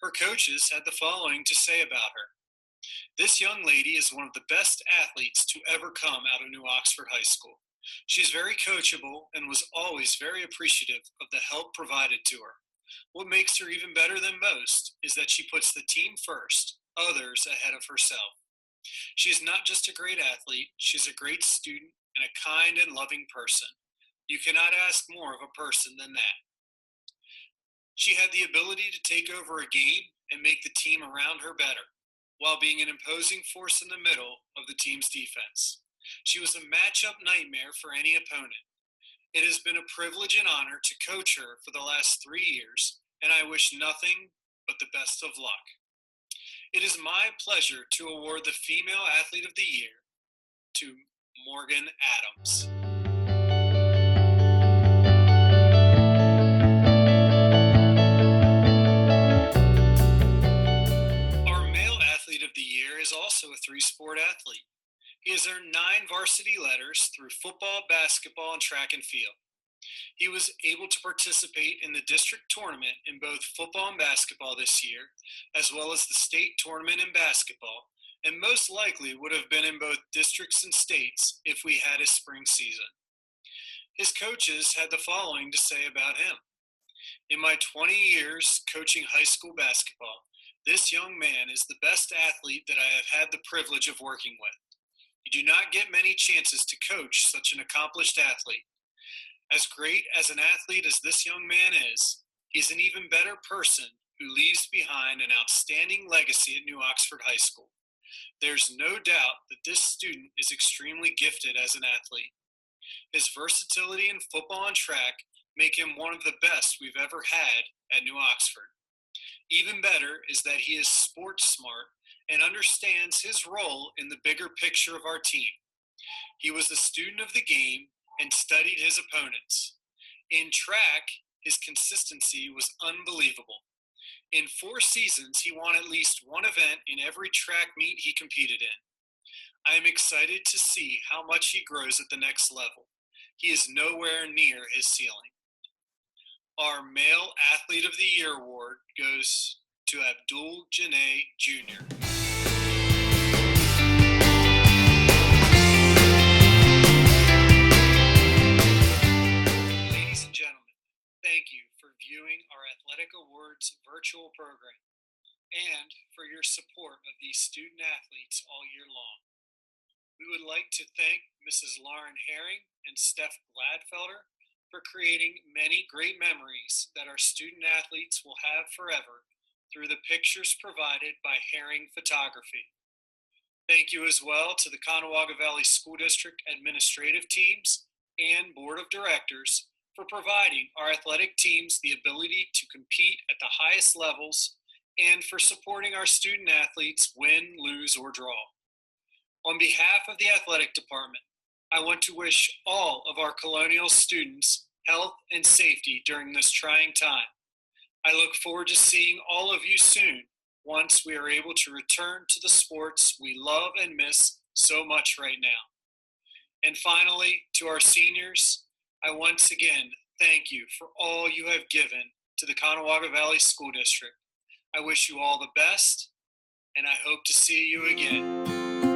Her coaches had the following to say about her. This young lady is one of the best athletes to ever come out of New Oxford High School. She's very coachable and was always very appreciative of the help provided to her. What makes her even better than most is that she puts the team first, others ahead of herself. She is not just a great athlete, she's a great student and a kind and loving person. You cannot ask more of a person than that. She had the ability to take over a game and make the team around her better, while being an imposing force in the middle of the team's defense. She was a matchup nightmare for any opponent. It has been a privilege and honor to coach her for the last 3 years, and I wish nothing but the best of luck. It is my pleasure to award the Female Athlete of the Year to Morgan Adams. Our Male Athlete of the Year is also a 3-sport athlete. He has earned 9 varsity letters through football, basketball, and track and field. He was able to participate in the district tournament in both football and basketball this year, as well as the state tournament in basketball, and most likely would have been in both districts and states if we had a spring season. His coaches had the following to say about him. In my 20 years coaching high school basketball, this young man is the best athlete that I have had the privilege of working with. You do not get many chances to coach such an accomplished athlete. As great as an athlete as this young man is, he's an even better person who leaves behind an outstanding legacy at New Oxford High School. There's no doubt that this student is extremely gifted as an athlete. His versatility in football and track make him one of the best we've ever had at New Oxford. Even better is that he is sports smart and understands his role in the bigger picture of our team. He was a student of the game and studied his opponents. In track, his consistency was unbelievable. In 4 seasons, he won at least one event in every track meet he competed in. I am excited to see how much he grows at the next level. He is nowhere near his ceiling. Our Male Athlete of the Year award goes to Abdul Janae Jr. Ladies and gentlemen, thank you for viewing our Athletic Awards virtual program and for your support of these student athletes all year long. We would like to thank Mrs. Lauren Herring and Steph Gladfelder for creating many great memories that our student athletes will have forever through the pictures provided by Herring Photography. Thank you as well to the Conewaga Valley School District administrative teams and Board of Directors for providing our athletic teams the ability to compete at the highest levels and for supporting our student athletes win, lose, or draw. On behalf of the athletic department, I want to wish all of our Colonial students health and safety during this trying time. I look forward to seeing all of you soon once we are able to return to the sports we love and miss so much right now. And finally, to our seniors, I once again thank you for all you have given to the Conewaga Valley School District. I wish you all the best, and I hope to see you again.